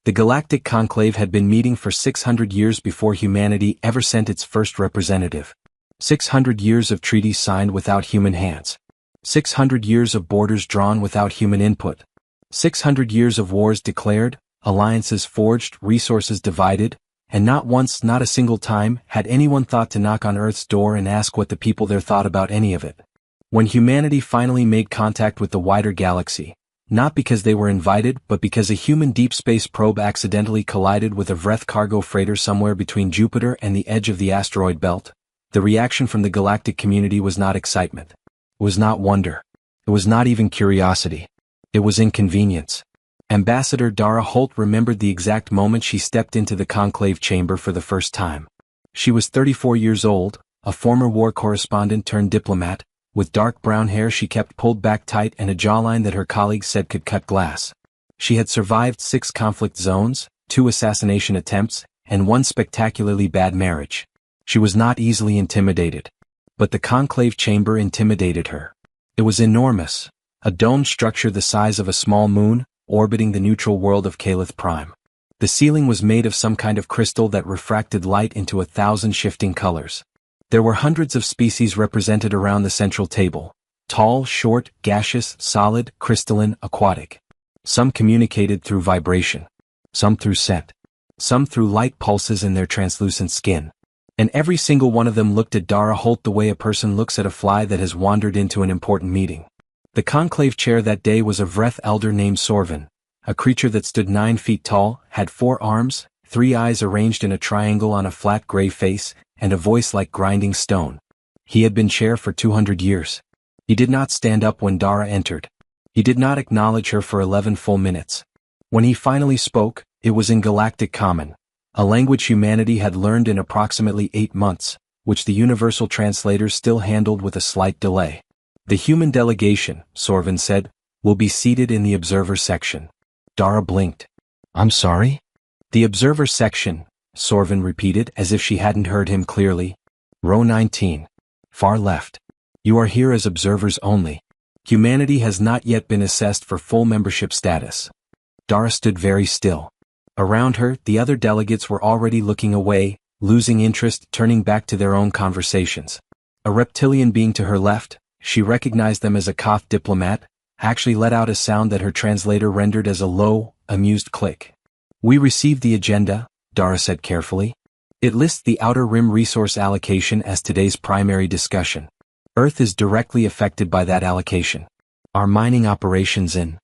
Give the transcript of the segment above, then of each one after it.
The Galactic Conclave had been meeting for 600 years before humanity ever sent its first representative. 600 years of treaties signed without human hands. 600 years of borders drawn without human input. 600 years of wars declared, alliances forged, resources divided, and not once, not a single time, had anyone thought to knock on Earth's door and ask what the people there thought about any of it. When humanity finally made contact with the wider galaxy, not because they were invited but because a human deep space probe accidentally collided with a Vreth cargo freighter somewhere between Jupiter and the edge of the asteroid belt, the reaction from the galactic community was not excitement. It was not wonder. It was not even curiosity. It was inconvenience. Ambassador Dara Holt remembered the exact moment she stepped into the conclave chamber for the first time. She was 34 years old, a former war correspondent turned diplomat, with dark brown hair she kept pulled back tight and a jawline that her colleagues said could cut glass. She had survived 6 conflict zones, 2 assassination attempts, and 1 spectacularly bad marriage. She was not easily intimidated. But the conclave chamber intimidated her. It was enormous, a domed structure the size of a small moon, orbiting the neutral world of Calith Prime. The ceiling was made of some kind of crystal that refracted light into 1,000 shifting colors. There were hundreds of species represented around the central table. Tall, short, gaseous, solid, crystalline, aquatic. Some communicated through vibration. Some through scent. Some through light pulses in their translucent skin. And every single one of them looked at Dara Holt the way a person looks at a fly that has wandered into an important meeting. The conclave chair that day was a Vreth elder named Sorvin, a creature that stood 9 feet tall, had 4 arms, 3 eyes arranged in a triangle on a flat gray face, and a voice like grinding stone. He had been chair for 200 years. He did not stand up when Dara entered. He did not acknowledge her for 11 full minutes. When he finally spoke, it was in Galactic Common, a language humanity had learned in approximately 8 months, which the universal translators still handled with a slight delay. The human delegation, Sorvin said, will be seated in the observer section. Dara blinked. I'm sorry? The observer section, Sorvin repeated as if she hadn't heard him clearly. Row 19. Far left. You are here as observers only. Humanity has not yet been assessed for full membership status. Dara stood very still. Around her, the other delegates were already looking away, losing interest, turning back to their own conversations. A reptilian being to her left, she recognized them as a Koth diplomat, actually let out a sound that her translator rendered as a low, amused click. We received the agenda, Dara said carefully. It lists the Outer Rim resource allocation as today's primary discussion. Earth is directly affected by that allocation. Our mining operations in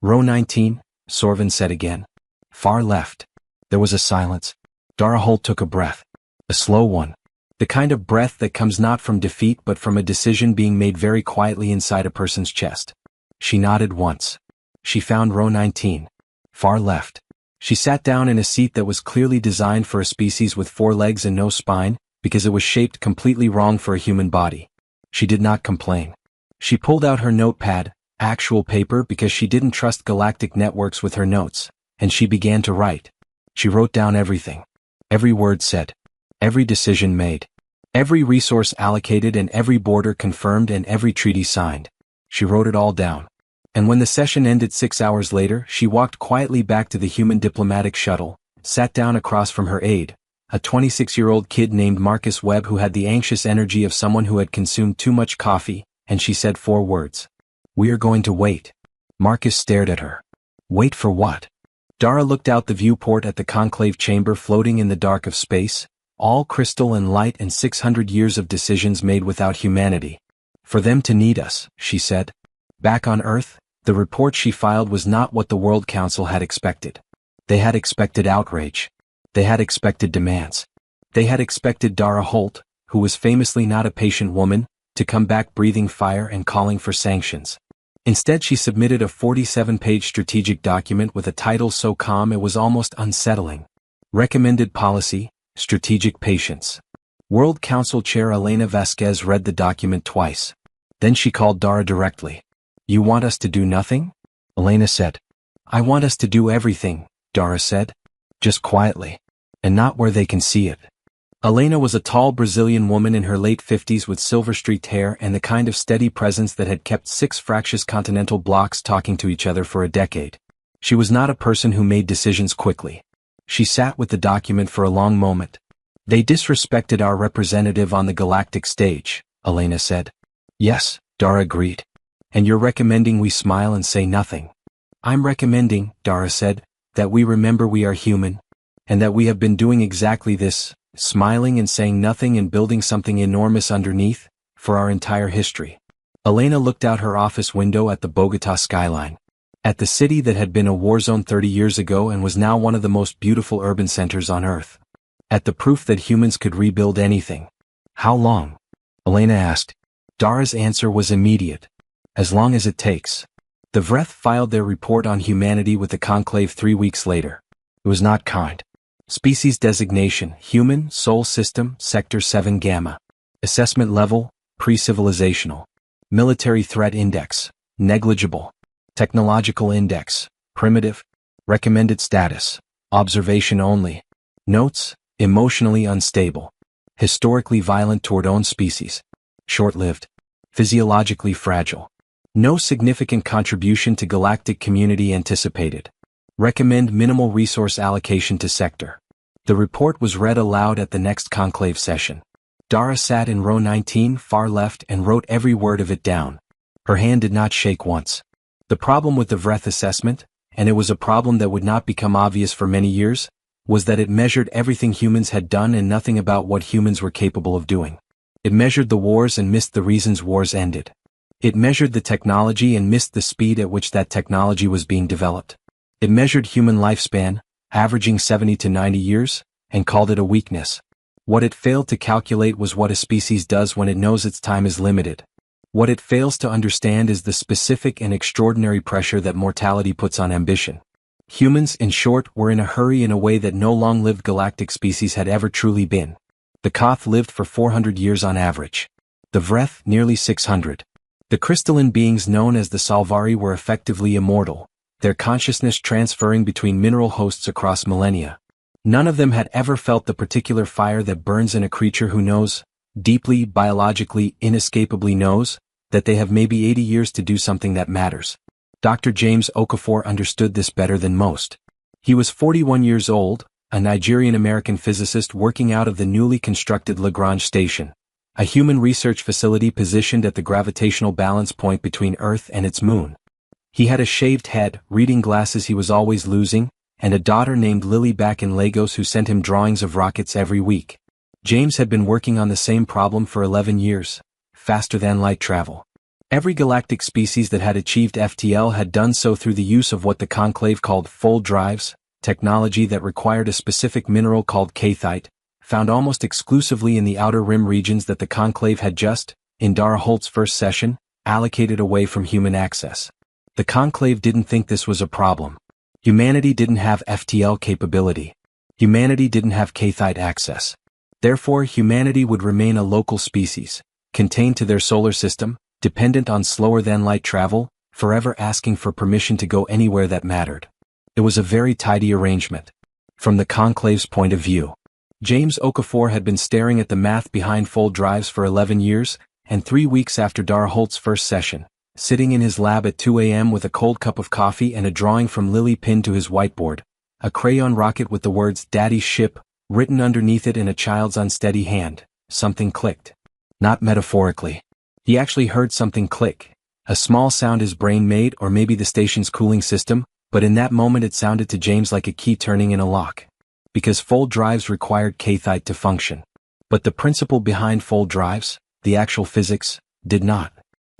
Row 19, Sorvin said again. Far left. There was a silence. Dara Holt took a breath. A slow one. The kind of breath that comes not from defeat but from a decision being made very quietly inside a person's chest. She nodded once. She found row 19. Far left. She sat down in a seat that was clearly designed for a species with 4 legs and no spine, because it was shaped completely wrong for a human body. She did not complain. She pulled out her notepad, actual paper, because she didn't trust galactic networks with her notes, and she began to write. She wrote down everything. Every word said. Every decision made. Every resource allocated and every border confirmed and every treaty signed. She wrote it all down. And when the session ended 6 hours later, she walked quietly back to the human diplomatic shuttle, sat down across from her aide, a 26-year-old kid named Marcus Webb who had the anxious energy of someone who had consumed too much coffee, and she said 4 words. We are going to wait. Marcus stared at her. Wait for what? Dara looked out the viewport at the conclave chamber floating in the dark of space, all crystal and light and 600 years of decisions made without humanity. For them to need us, she said. Back on Earth, the report she filed was not what the World Council had expected. They had expected outrage. They had expected demands. They had expected Dara Holt, who was famously not a patient woman, to come back breathing fire and calling for sanctions. Instead, she submitted a 47-page strategic document with a title so calm it was almost unsettling. Recommended Policy, Strategic Patience. World Council Chair Elena Vasquez read the document twice. Then she called Dara directly. You want us to do nothing? Elena said. I want us to do everything, Dara said. Just quietly. And not where they can see it. Elena was a tall Brazilian woman in her late 50s with silver-streaked hair and the kind of steady presence that had kept 6 fractious continental blocks talking to each other for a decade. She was not a person who made decisions quickly. She sat with the document for a long moment. They disrespected our representative on the galactic stage, Elena said. Yes, Dara agreed. And you're recommending we smile and say nothing. I'm recommending, Dara said, that we remember we are human, and that we have been doing exactly this, smiling and saying nothing and building something enormous underneath, for our entire history. Elena looked out her office window at the Bogotá skyline. At the city that had been a war zone 30 years ago and was now one of the most beautiful urban centers on Earth. At the proof that humans could rebuild anything. How long? Elena asked. Dara's answer was immediate. As long as it takes. The Vreth filed their report on humanity with the conclave 3 weeks later. It was not kind. Species designation, human, Sol system, sector 7 gamma. Assessment level, pre-civilizational. Military threat index, negligible. Technological index, primitive. Recommended status, observation only. Notes, emotionally unstable. Historically violent toward own species. Short-lived. Physiologically fragile. No significant contribution to galactic community anticipated. Recommend minimal resource allocation to sector. The report was read aloud at the next conclave session. Dara sat in row 19 far left and wrote every word of it down. Her hand did not shake once. The problem with the Vreth assessment, and it was a problem that would not become obvious for many years, was that it measured everything humans had done and nothing about what humans were capable of doing. It measured the wars and missed the reasons wars ended. It measured the technology and missed the speed at which that technology was being developed. It measured human lifespan, averaging 70 to 90 years, and called it a weakness. What it failed to calculate was what a species does when it knows its time is limited. What it fails to understand is the specific and extraordinary pressure that mortality puts on ambition. Humans, in short, were in a hurry in a way that no long-lived galactic species had ever truly been. The Koth lived for 400 years on average. The Vreth, nearly 600. The crystalline beings known as the Salvari were effectively immortal, their consciousness transferring between mineral hosts across millennia. None of them had ever felt the particular fire that burns in a creature who knows, deeply, biologically, inescapably knows, that they have maybe 80 years to do something that matters. Dr. James Okafor understood this better than most. He was 41 years old, a Nigerian-American physicist working out of the newly constructed Lagrange station, a human research facility positioned at the gravitational balance point between Earth and its moon. He had a shaved head, reading glasses he was always losing, and a daughter named Lily back in Lagos who sent him drawings of rockets every week. James had been working on the same problem for 11 years, faster-than-light travel. Every galactic species that had achieved FTL had done so through the use of what the conclave called fold drives, technology that required a specific mineral called cathite, found almost exclusively in the outer rim regions that the conclave had just, in Dara Holt's first session, allocated away from human access. The conclave didn't think this was a problem. Humanity didn't have FTL capability. Humanity didn't have cathite access. Therefore, humanity would remain a local species, contained to their solar system, dependent on slower-than-light travel, forever asking for permission to go anywhere that mattered. It was a very tidy arrangement. From the conclave's point of view, James Okafor had been staring at the math behind fold drives for 11 years, and 3 weeks after Dara Holt's first session, sitting in his lab at 2 a.m. with a cold cup of coffee and a drawing from Lily pinned to his whiteboard, a crayon rocket with the words "Daddy's ship" written underneath it in a child's unsteady hand, something clicked. Not metaphorically. He actually heard something click, a small sound his brain made, or maybe the station's cooling system, but in that moment it sounded to James like a key turning in a lock. Because fold drives required cathite to function. But the principle behind fold drives, the actual physics, did not.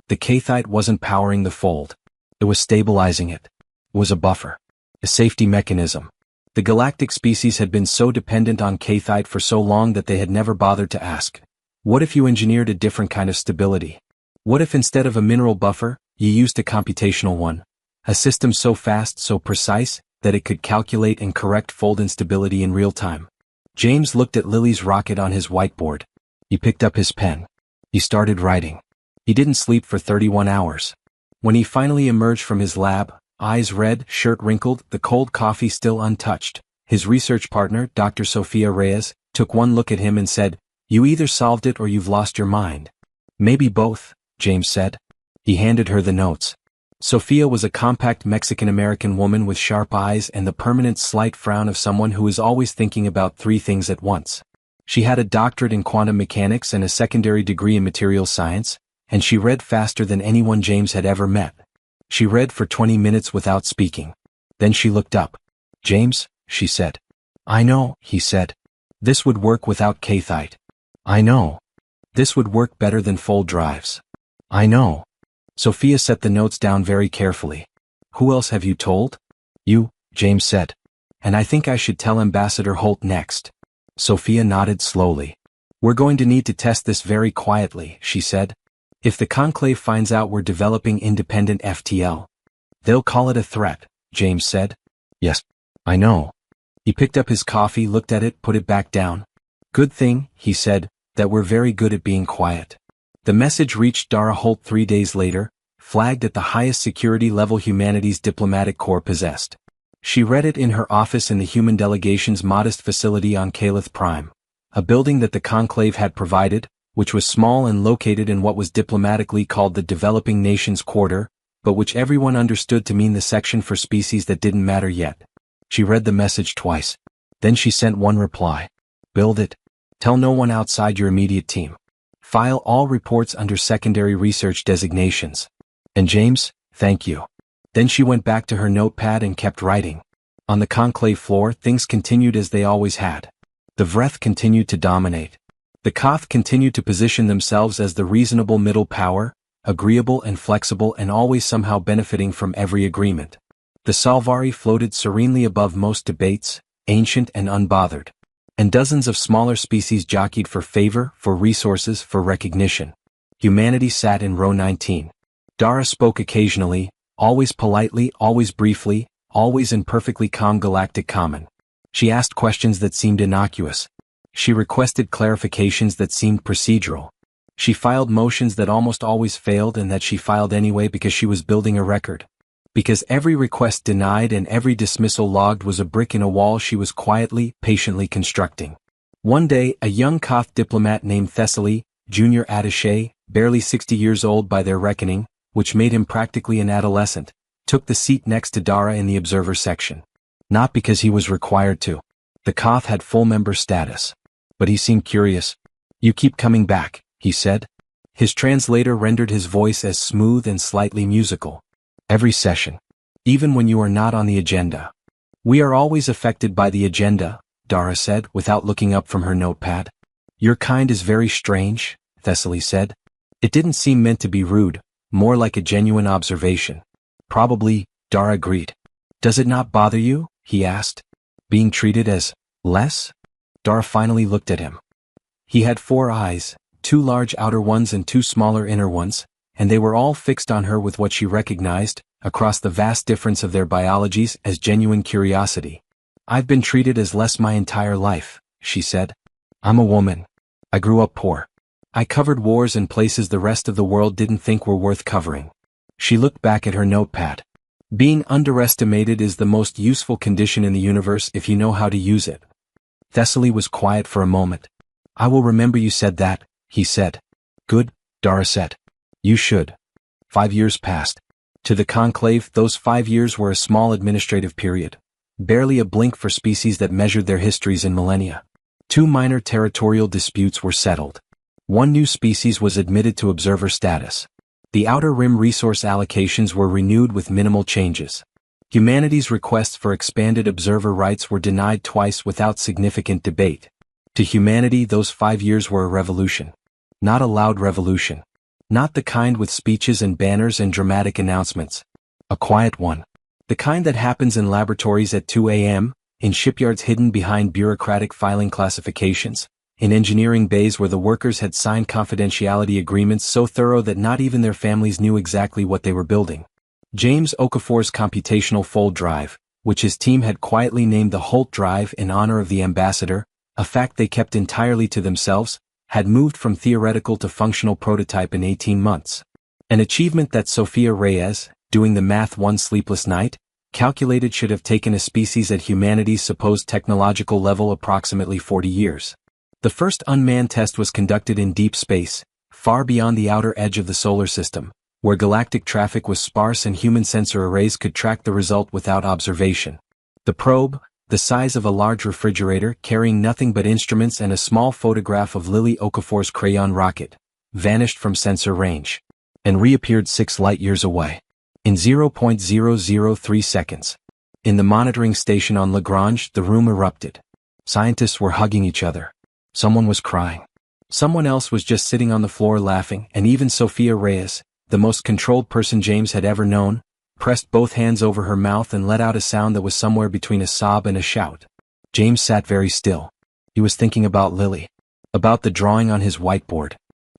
The cathite wasn't powering the fold. It was stabilizing it. It was a buffer. A safety mechanism. The galactic species had been so dependent on cathite for so long that they had never bothered to ask, what if you engineered a different kind of stability? What if instead of a mineral buffer, you used a computational one? A system so fast, so precise, that it could calculate and correct fold instability in real time. James looked at Lily's rocket on his whiteboard. He picked up his pen. He started writing. He didn't sleep for 31 hours. When he finally emerged from his lab, eyes red, shirt wrinkled, the cold coffee still untouched, his research partner, Dr. Sophia Reyes, took one look at him and said, "You either solved it or you've lost your mind." "Maybe both," James said. He handed her the notes. Sophia was a compact Mexican-American woman with sharp eyes and the permanent slight frown of someone who is always thinking about three things at once. She had a doctorate in quantum mechanics and a secondary degree in materials science, and she read faster than anyone James had ever met. She read for 20 minutes without speaking. Then she looked up. "James," she said. "I know," he said. "This would work without Cathite. I know. This would work better than fold drives. I know." Sophia set the notes down very carefully. "Who else have you told?" "You," James said. "And I think I should tell Ambassador Holt next." Sophia nodded slowly. "We're going to need to test this very quietly," she said. "If the conclave finds out we're developing independent FTL, they'll call it a threat," James said. "Yes, I know." He picked up his coffee, looked at it, put it back down. "Good thing," he said, "that we're very good at being quiet." The message reached Dara Holt 3 days later, flagged at the highest security level humanities diplomatic corps possessed. She read it in her office in the human delegation's modest facility on Calith Prime, a building that the conclave had provided, which was small and located in what was diplomatically called the Developing Nations Quarter, but which everyone understood to mean the section for species that didn't matter yet. She read the message twice. Then she sent one reply. "Build it. Tell no one outside your immediate team. File all reports under secondary research designations. And James, thank you." Then she went back to her notepad and kept writing. On the conclave floor, things continued as they always had. The Vreth continued to dominate. The Koth continued to position themselves as the reasonable middle power, agreeable and flexible and always somehow benefiting from every agreement. The Salvari floated serenely above most debates, ancient and unbothered. And dozens of smaller species jockeyed for favor, for resources, for recognition. Humanity sat in row 19. Dara spoke occasionally, always politely, always briefly, always in perfectly calm galactic common. She asked questions that seemed innocuous. She requested clarifications that seemed procedural. She filed motions that almost always failed and that she filed anyway because she was building a record. Because every request denied and every dismissal logged was a brick in a wall she was quietly, patiently constructing. One day, a young Koth diplomat named Thessaly, junior attaché, barely 60 years old by their reckoning, which made him practically an adolescent, took the seat next to Dara in the observer section. Not because he was required to. The Koth had full member status. But he seemed curious. "You keep coming back," he said. His translator rendered his voice as smooth and slightly musical. "Every session. Even when you are not on the agenda." "We are always affected by the agenda," Dara said without looking up from her notepad. "Your kind is very strange," Thessaly said. It didn't seem meant to be rude, more like a genuine observation. "Probably," Dara agreed. "Does it not bother you?" he asked. "Being treated as less?" Dara finally looked at him. He had 4 eyes, 2 large outer ones and 2 smaller inner ones, and they were all fixed on her with what she recognized, across the vast difference of their biologies, as genuine curiosity. "I've been treated as less my entire life," she said. "I'm a woman. I grew up poor. I covered wars in places the rest of the world didn't think were worth covering." She looked back at her notepad. "Being underestimated is the most useful condition in the universe if you know how to use it." Thessaly was quiet for a moment. "I will remember you said that," he said. "Good," Dara said. "You should." 5 years passed. To the conclave, those 5 years were a small administrative period. Barely a blink for species that measured their histories in millennia. 2 minor territorial disputes were settled. 1 new species was admitted to observer status. The Outer Rim resource allocations were renewed with minimal changes. Humanity's requests for expanded observer rights were denied twice without significant debate. To humanity, those 5 years were a revolution. Not a loud revolution. Not the kind with speeches and banners and dramatic announcements. A quiet one. The kind that happens in laboratories at 2 a.m., in shipyards hidden behind bureaucratic filing classifications, in engineering bays where the workers had signed confidentiality agreements so thorough that not even their families knew exactly what they were building. James Okafor's computational fold drive, which his team had quietly named the Holt drive in honor of the ambassador, a fact they kept entirely to themselves, had moved from theoretical to functional prototype in 18 months. An achievement that Sophia Reyes, doing the math one sleepless night, calculated should have taken a species at humanity's supposed technological level approximately 40 years. The first unmanned test was conducted in deep space, far beyond the outer edge of the solar system, where galactic traffic was sparse and human sensor arrays could track the result without observation. The probe, the size of a large refrigerator carrying nothing but instruments and a small photograph of Lily Okafor's crayon rocket, vanished from sensor range and reappeared 6 light-years away in 0.003 seconds. In the monitoring station on Lagrange, the room erupted. Scientists were hugging each other. Someone was crying. Someone else was just sitting on the floor laughing, and even Sophia Reyes, the most controlled person James had ever known, pressed both hands over her mouth and let out a sound that was somewhere between a sob and a shout. James sat very still. He was thinking about Lily, about the drawing on his whiteboard,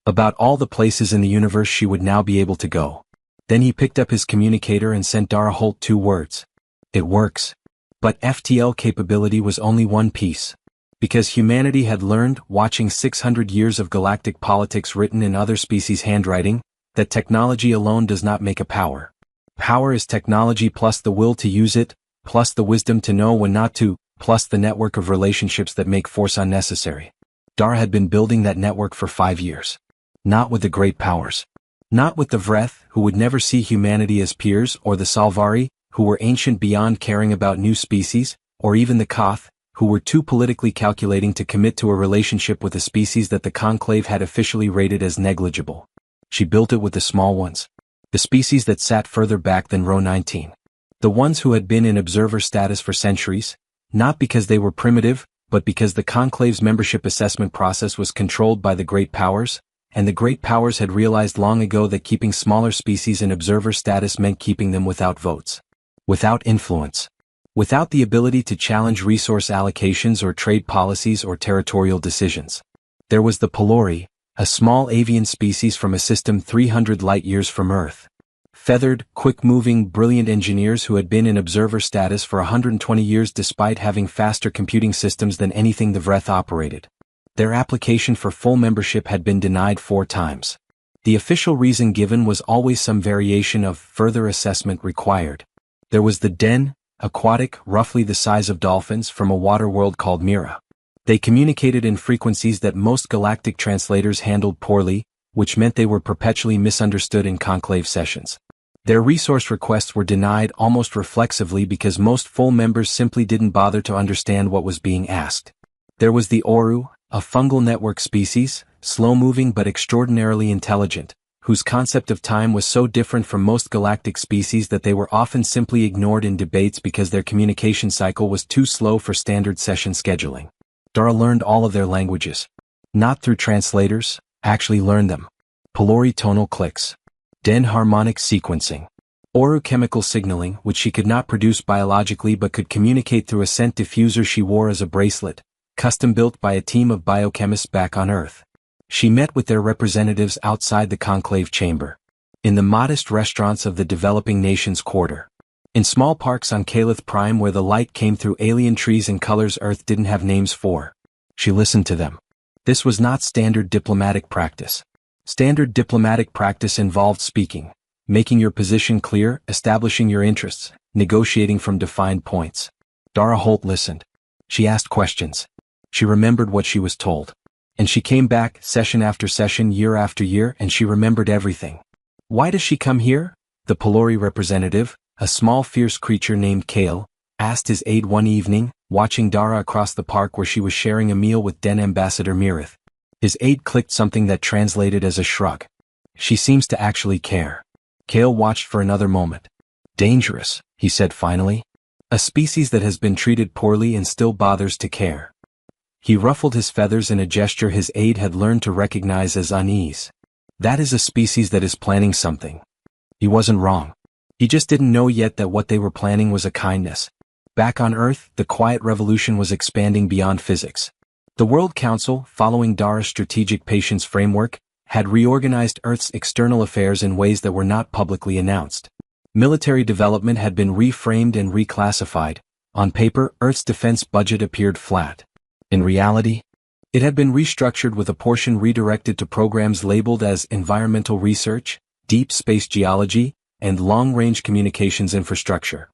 about all the places in the universe she would now be able to go. Then he picked up his communicator and sent Dara Holt 2 words. It works. But FTL capability was only one piece. Because humanity had learned, watching 600 years of galactic politics written in other species' handwriting, that technology alone does not make a power. Power is technology plus the will to use it, plus the wisdom to know when not to, plus the network of relationships that make force unnecessary. Dara had been building that network for 5 years. Not with the great powers. Not with the Vreth, who would never see humanity as peers, or the Salvari, who were ancient beyond caring about new species, or even the Koth, who were too politically calculating to commit to a relationship with a species that the Conclave had officially rated as negligible. She built it with the small ones. The species that sat further back than row 19. The ones who had been in observer status for centuries, not because they were primitive, but because the Conclave's membership assessment process was controlled by the great powers, and the great powers had realized long ago that keeping smaller species in observer status meant keeping them without votes, without influence, without the ability to challenge resource allocations or trade policies or territorial decisions. There was the Pelori, a small avian species from a system 300 light-years from Earth. Feathered, quick-moving, brilliant engineers who had been in observer status for 120 years despite having faster computing systems than anything the Vreth operated. Their application for full membership had been denied 4 times. The official reason given was always some variation of further assessment required. There was the Den, aquatic, roughly the size of dolphins, from a water world called Mira. They communicated in frequencies that most galactic translators handled poorly, which meant they were perpetually misunderstood in conclave sessions. Their resource requests were denied almost reflexively because most full members simply didn't bother to understand what was being asked. There was the Oru, a fungal network species, slow-moving but extraordinarily intelligent, whose concept of time was so different from most galactic species that they were often simply ignored in debates because their communication cycle was too slow for standard session scheduling. Dara learned all of their languages. Not through translators, actually learned them. Pelori tonal clicks. Den harmonic sequencing. Oru chemical signaling, which she could not produce biologically but could communicate through a scent diffuser she wore as a bracelet, custom-built by a team of biochemists back on Earth. She met with their representatives outside the conclave chamber. In the modest restaurants of the developing nations quarter. In small parks on Calith Prime where the light came through alien trees and colors Earth didn't have names for. She listened to them. This was not standard diplomatic practice. Standard diplomatic practice involved speaking, making your position clear, establishing your interests, negotiating from defined points. Dara Holt listened. She asked questions. She remembered what she was told. And she came back, session after session, year after year, and she remembered everything. Why does she come here? The Pelori representative, a small fierce creature named Kale, asked his aide one evening, watching Dara across the park where she was sharing a meal with Den Ambassador Mirith. His aide clicked something that translated as a shrug. She seems to actually care. Kale watched for another moment. Dangerous, he said finally. A species that has been treated poorly and still bothers to care. He ruffled his feathers in a gesture his aide had learned to recognize as unease. That is a species that is planning something. He wasn't wrong. He just didn't know yet that what they were planning was a kindness. Back on Earth, the quiet revolution was expanding beyond physics. The World Council, following Dara's strategic patience framework, had reorganized Earth's external affairs in ways that were not publicly announced. Military development had been reframed and reclassified. On paper, Earth's defense budget appeared flat. In reality, it had been restructured with a portion redirected to programs labeled as environmental research, deep space geology, and long-range communications infrastructure.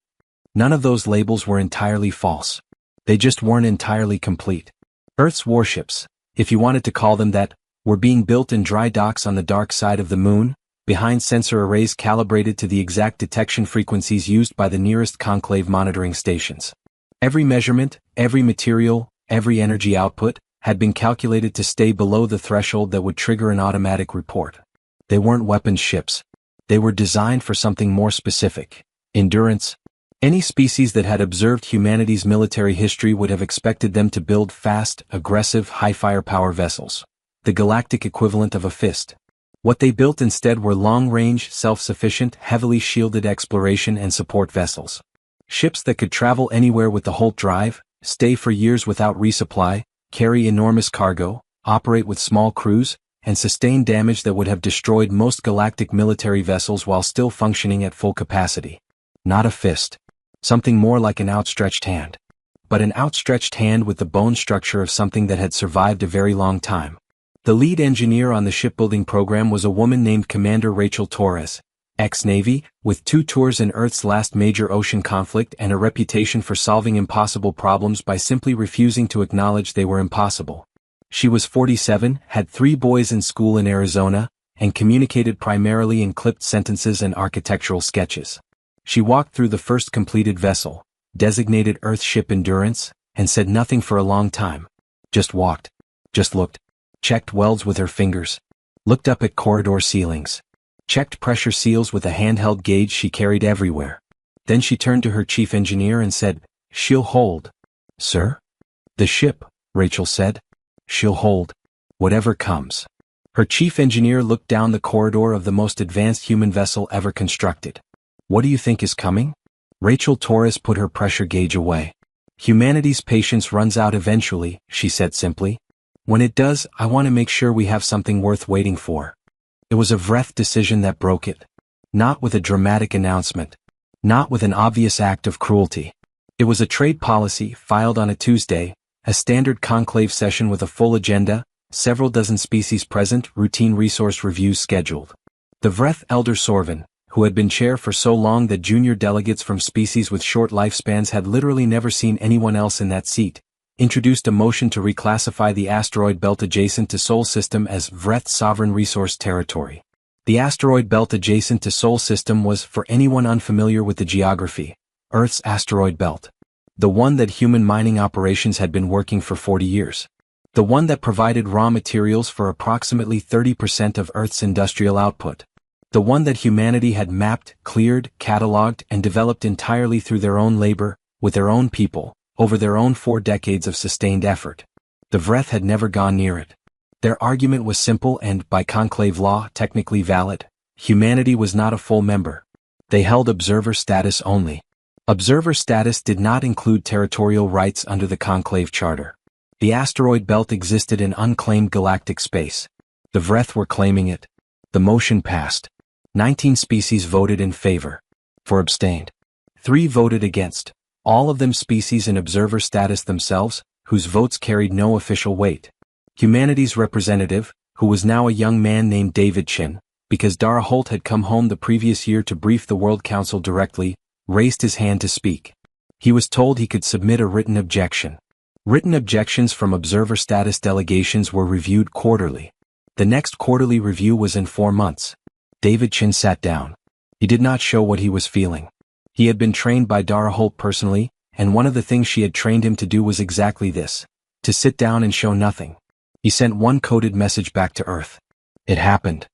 None of those labels were entirely false. They just weren't entirely complete. Earth's warships, if you wanted to call them that, were being built in dry docks on the dark side of the moon, behind sensor arrays calibrated to the exact detection frequencies used by the nearest conclave monitoring stations. Every measurement, every material, every energy output, had been calculated to stay below the threshold that would trigger an automatic report. They weren't weapons ships. They were designed for something more specific: endurance. Any species that had observed humanity's military history would have expected them to build fast, aggressive, high-firepower vessels, the galactic equivalent of a fist. What they built instead were long-range, self-sufficient, heavily shielded exploration and support vessels. Ships that could travel anywhere with the Holt drive, stay for years without resupply, carry enormous cargo, operate with small crews, and sustain damage that would have destroyed most galactic military vessels while still functioning at full capacity. Not a fist. Something more like an outstretched hand. But an outstretched hand with the bone structure of something that had survived a very long time. The lead engineer on the shipbuilding program was a woman named Commander Rachel Torres, ex-Navy, with 2 tours in Earth's last major ocean conflict and a reputation for solving impossible problems by simply refusing to acknowledge they were impossible. She was 47, had 3 boys in school in Arizona, and communicated primarily in clipped sentences and architectural sketches. She walked through the first completed vessel, designated Earthship Endurance, and said nothing for a long time. Just walked. Just looked. Checked welds with her fingers. Looked up at corridor ceilings. Checked pressure seals with a handheld gauge she carried everywhere. Then she turned to her chief engineer and said, "She'll hold." "Sir?" "The ship," Rachel said. "She'll hold. Whatever comes." Her chief engineer looked down the corridor of the most advanced human vessel ever constructed. "What do you think is coming?" Rachel Torres put her pressure gauge away. "Humanity's patience runs out eventually," she said simply. "When it does, I want to make sure we have something worth waiting for." It was a Vreth decision that broke it. Not with a dramatic announcement. Not with an obvious act of cruelty. It was a trade policy filed on a Tuesday, a standard conclave session with a full agenda, several dozen species present, routine resource reviews scheduled. The Vreth Elder Sorvin, who had been chair for so long that junior delegates from species with short lifespans had literally never seen anyone else in that seat, introduced a motion to reclassify the asteroid belt adjacent to Sol System as Vreth Sovereign Resource Territory. The asteroid belt adjacent to Sol System was, for anyone unfamiliar with the geography, Earth's asteroid belt. The one that human mining operations had been working for 40 years. The one that provided raw materials for approximately 30% of Earth's industrial output. The one that humanity had mapped, cleared, catalogued, and developed entirely through their own labor, with their own people, over their own 4 decades of sustained effort. The Vreth had never gone near it. Their argument was simple and, by conclave law, technically valid. Humanity was not a full member. They held observer status only. Observer status did not include territorial rights under the conclave charter. The asteroid belt existed in unclaimed galactic space. The Vreth were claiming it. The motion passed. 19 species voted in favor. 4 abstained. 3 voted against. All of them species in observer status themselves, whose votes carried no official weight. Humanity's representative, who was now a young man named David Chin, because Dara Holt had come home the previous year to brief the World Council directly, raised his hand to speak. He was told he could submit a written objection. Written objections from observer status delegations were reviewed quarterly. The next quarterly review was in 4 months. David Chin sat down. He did not show what he was feeling. He had been trained by Dara Holt personally, and one of the things she had trained him to do was exactly this: to sit down and show nothing. He sent one coded message back to Earth. It happened.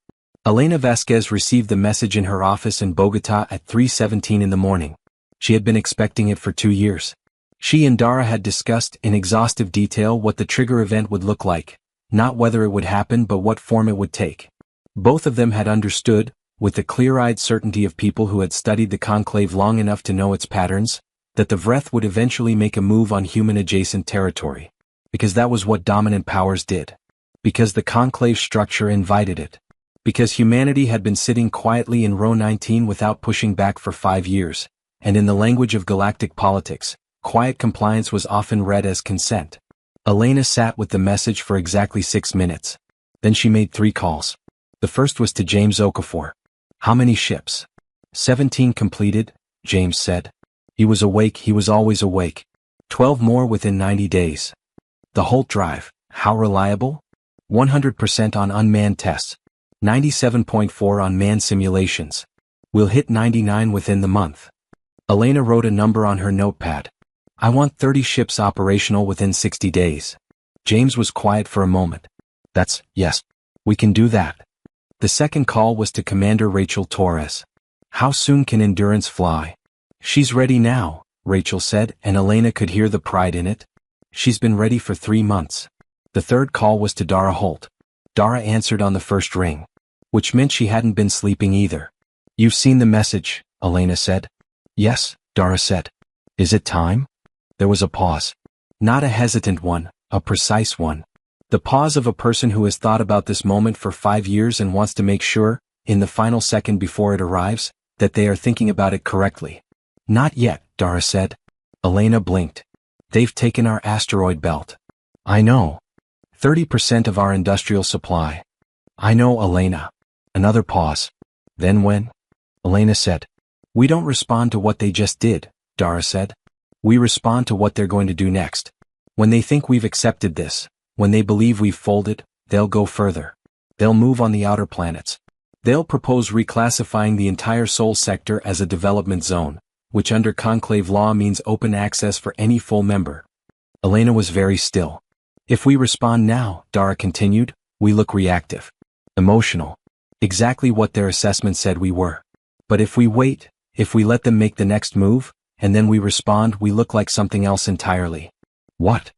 Elena Vasquez received the message in her office in Bogota at 3:17 in the morning. She had been expecting it for 2 years. She and Dara had discussed in exhaustive detail what the trigger event would look like, not whether it would happen but what form it would take. Both of them had understood, with the clear-eyed certainty of people who had studied the conclave long enough to know its patterns, that the Vreth would eventually make a move on human-adjacent territory. Because that was what dominant powers did. Because the conclave structure invited it. Because humanity had been sitting quietly in row 19 without pushing back for 5 years, and in the language of galactic politics, quiet compliance was often read as consent. Elena sat with the message for exactly 6 minutes. Then she made 3 calls. The first was to James Okafor. "How many ships?" 17 completed, James said. He was awake, he was always awake. 12 more within 90 days. The Holt drive, how reliable? 100% on unmanned tests. 97.4 on manned simulations. We'll hit 99 within the month. Elena wrote a number on her notepad. I want 30 ships operational within 60 days. James was quiet for a moment. Yes. We can do that. The second call was to Commander Rachel Torres. How soon can Endurance fly? She's ready now, Rachel said, and Elena could hear the pride in it. She's been ready for 3 months. The third call was to Dara Holt. Dara answered on the first ring, which meant she hadn't been sleeping either. You've seen the message, Elena said. Yes, Dara said. Is it time? There was a pause. Not a hesitant one, a precise one. The pause of a person who has thought about this moment for 5 years and wants to make sure, in the final second before it arrives, that they are thinking about it correctly. Not yet, Dara said. Elena blinked. They've taken our asteroid belt. I know. 30% of our industrial supply. I know, Elena. Another pause. Then when? Elena said. We don't respond to what they just did, Dara said. We respond to what they're going to do next. When they think we've accepted this, when they believe we've folded, they'll go further. They'll move on the outer planets. They'll propose reclassifying the entire Sol sector as a development zone, which under conclave law means open access for any full member. Elena was very still. If we respond now, Dara continued, we look reactive. Emotional. Exactly what their assessment said we were. But if we wait, if we let them make the next move, and then we respond, we look like something else entirely. What?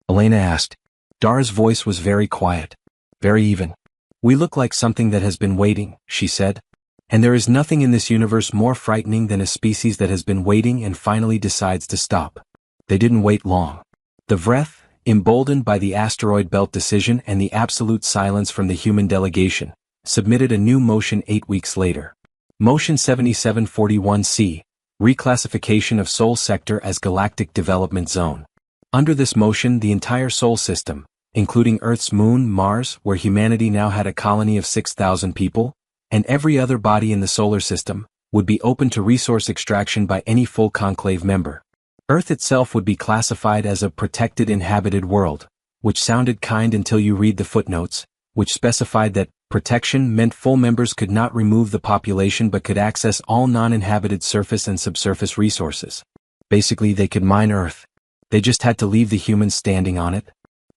Elena asked. Dara's voice was very quiet. Very even. We look like something that has been waiting, she said. And there is nothing in this universe more frightening than a species that has been waiting and finally decides to stop. They didn't wait long. The Vreth, emboldened by the asteroid belt decision and the absolute silence from the human delegation, submitted a new motion 8 weeks later. Motion 7741C, reclassification of Sol sector as galactic development zone. Under this motion, the entire Sol system, including Earth's moon, Mars, where humanity now had a colony of 6,000 people, and every other body in the solar system, would be open to resource extraction by any full conclave member. Earth itself would be classified as a protected inhabited world, which sounded kind until you read the footnotes, which specified that protection meant full members could not remove the population but could access all non-inhabited surface and subsurface resources. Basically, they could mine Earth. They just had to leave the humans standing on it.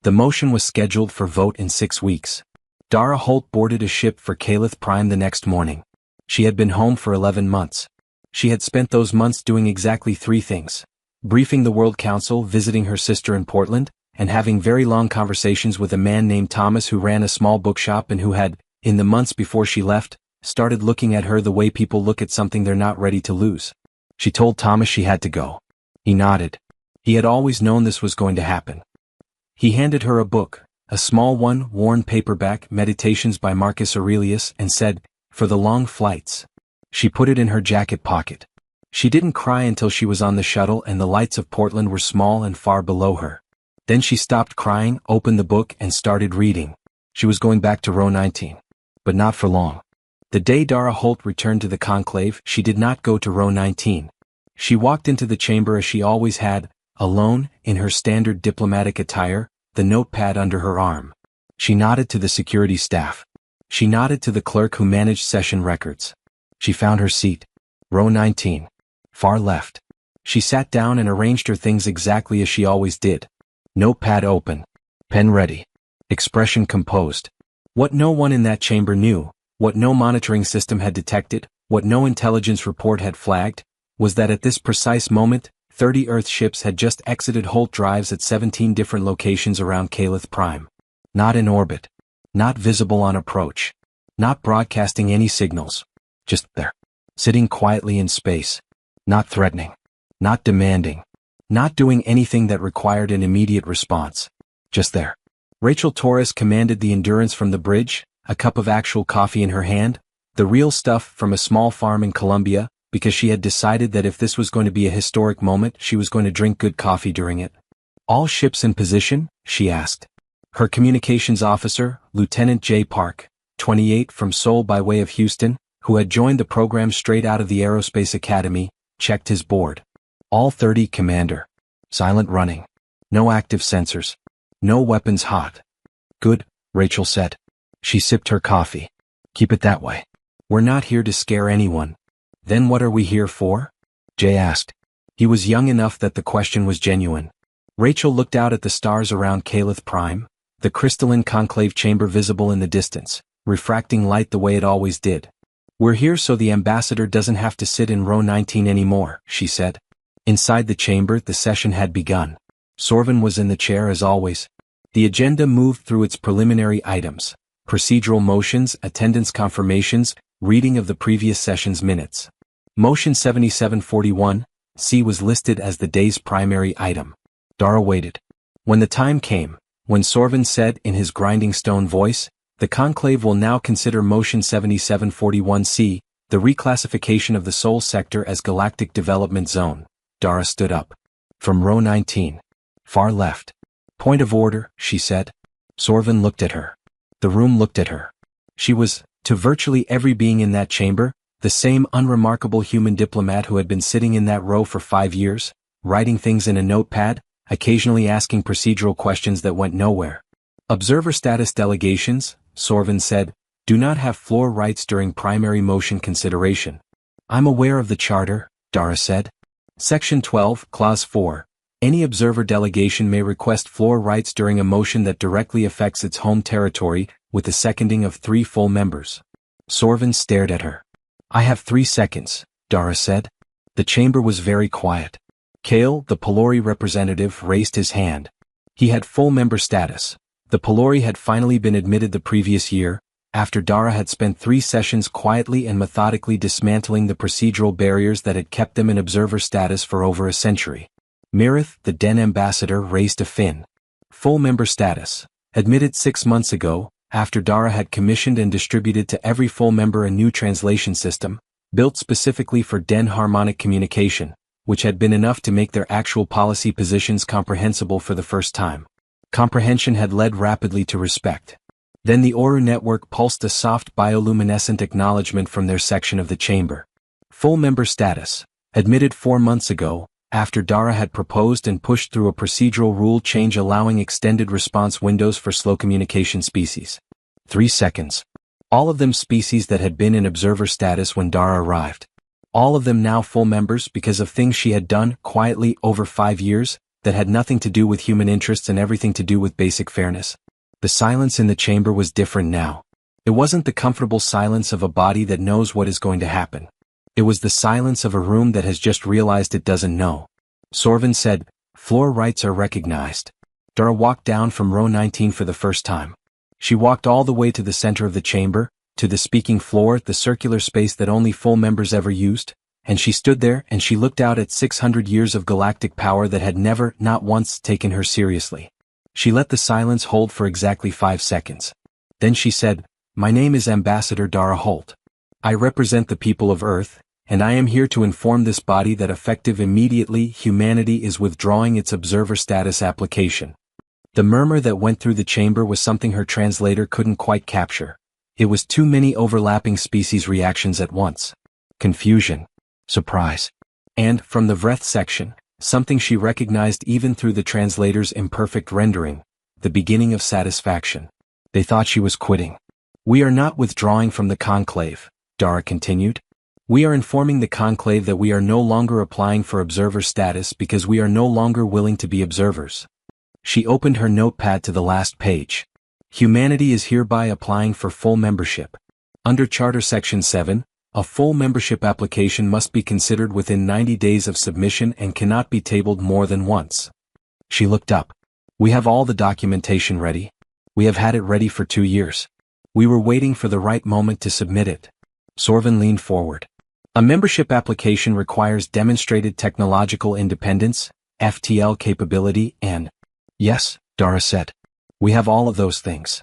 The motion was scheduled for vote in 6 weeks. Dara Holt boarded a ship for Calith Prime the next morning. She had been home for 11 months. She had spent those months doing exactly 3 things. Briefing the World Council, visiting her sister in Portland, and having very long conversations with a man named Thomas who ran a small bookshop and who had, in the months before she left, started looking at her the way people look at something they're not ready to lose. She told Thomas she had to go. He nodded. He had always known this was going to happen. He handed her a book, a small one, worn paperback, Meditations by Marcus Aurelius, and said, for the long flights. She put it in her jacket pocket. She didn't cry until she was on the shuttle and the lights of Portland were small and far below her. Then she stopped crying, opened the book, and started reading. She was going back to row 19. But not for long. The day Dara Holt returned to the conclave, she did not go to row 19. She walked into the chamber as she always had, alone, in her standard diplomatic attire, the notepad under her arm. She nodded to the security staff. She nodded to the clerk who managed session records. She found her seat. Row 19. Far left. She sat down and arranged her things exactly as she always did. Notepad open. Pen ready. Expression composed. What no one in that chamber knew, what no monitoring system had detected, what no intelligence report had flagged, was that at this precise moment, 30 Earth ships had just exited Holt Drives at 17 different locations around Calith Prime. Not in orbit. Not visible on approach. Not broadcasting any signals. Just there. Sitting quietly in space. Not threatening. Not demanding. Not doing anything that required an immediate response. Just there. Rachel Torres commanded the Endurance from the bridge, a cup of actual coffee in her hand, the real stuff from a small farm in Colombia, because she had decided that if this was going to be a historic moment, she was going to drink good coffee during it. All ships in position? She asked. Her communications officer, Lieutenant J. Park, 28 from Seoul by way of Houston, who had joined the program straight out of the Aerospace Academy, checked his board. All 30, Commander. Silent running. No active sensors. No weapons hot. Good, Rachel said. She sipped her coffee. Keep it that way. We're not here to scare anyone. Then what are we here for? Jay asked. He was young enough that the question was genuine. Rachel looked out at the stars around Calith Prime, the crystalline conclave chamber visible in the distance, refracting light the way it always did. We're here so the ambassador doesn't have to sit in row 19 anymore, she said. Inside the chamber, the session had begun. Sorvin was in the chair as always. The agenda moved through its preliminary items: procedural motions, attendance confirmations, reading of the previous session's minutes. Motion 7741, C was listed as the day's primary item. Dara waited. When the time came, when Sorvin said in his grinding stone voice, "The conclave will now consider motion 7741C, the reclassification of the Sol sector as Galactic Development Zone," Dara stood up. From row 19. Far left. "Point of order," she said. Sorvin looked at her. The room looked at her. She was, to virtually every being in that chamber, the same unremarkable human diplomat who had been sitting in that row for 5 years, writing things in a notepad, occasionally asking procedural questions that went nowhere. Observer status delegations, Sorvin said, do not have floor rights during primary motion consideration. I'm aware of the charter, Dara said. Section 12, Clause 4. Any observer delegation may request floor rights during a motion that directly affects its home territory, with the seconding of 3 full members. Sorvin stared at her. I have 3 seconds, Dara said. The chamber was very quiet. Kale, the Pelori representative, raised his hand. He had full member status. The Pelori had finally been admitted the previous year, after Dara had spent 3 sessions quietly and methodically dismantling the procedural barriers that had kept them in observer status for over a century. Mirith, the Den ambassador, raised a fin. Full member status. Admitted 6 months ago, after Dara had commissioned and distributed to every full member a new translation system, built specifically for Den harmonic communication, which had been enough to make their actual policy positions comprehensible for the first time. Comprehension had led rapidly to respect. Then the Oru network pulsed a soft bioluminescent acknowledgement from their section of the chamber. Full member status. Admitted 4 months ago, after Dara had proposed and pushed through a procedural rule change allowing extended response windows for slow communication species. 3 seconds. All of them species that had been in observer status when Dara arrived. All of them now full members because of things she had done quietly over 5 years that had nothing to do with human interests and everything to do with basic fairness. The silence in the chamber was different now. It wasn't the comfortable silence of a body that knows what is going to happen. It was the silence of a room that has just realized it doesn't know. Sorvin said, floor rights are recognized. Dara walked down from row 19 for the first time. She walked all the way to the center of the chamber, to the speaking floor, the circular space that only full members ever used, and she stood there and she looked out at 600 years of galactic power that had never, not once, taken her seriously. She let the silence hold for exactly 5 seconds. Then she said, "My name is Ambassador Dara Holt. I represent the people of Earth, and I am here to inform this body that effective immediately humanity is withdrawing its observer status application." The murmur that went through the chamber was something her translator couldn't quite capture. It was too many overlapping species reactions at once. Confusion. Surprise. And, from the Vreth section, something she recognized even through the translator's imperfect rendering, the beginning of satisfaction. They thought she was quitting. "We are not withdrawing from the conclave," Dara continued. "We are informing the conclave that we are no longer applying for observer status because we are no longer willing to be observers." She opened her notepad to the last page. Humanity is hereby applying for full membership. Under Charter Section 7, a full membership application must be considered within 90 days of submission and cannot be tabled more than once. She looked up. "We have all the documentation ready. We have had it ready for 2 years. We were waiting for the right moment to submit it." Sorvin leaned forward. "A membership application requires demonstrated technological independence, FTL capability, and—" "Yes," Dara said. "We have all of those things."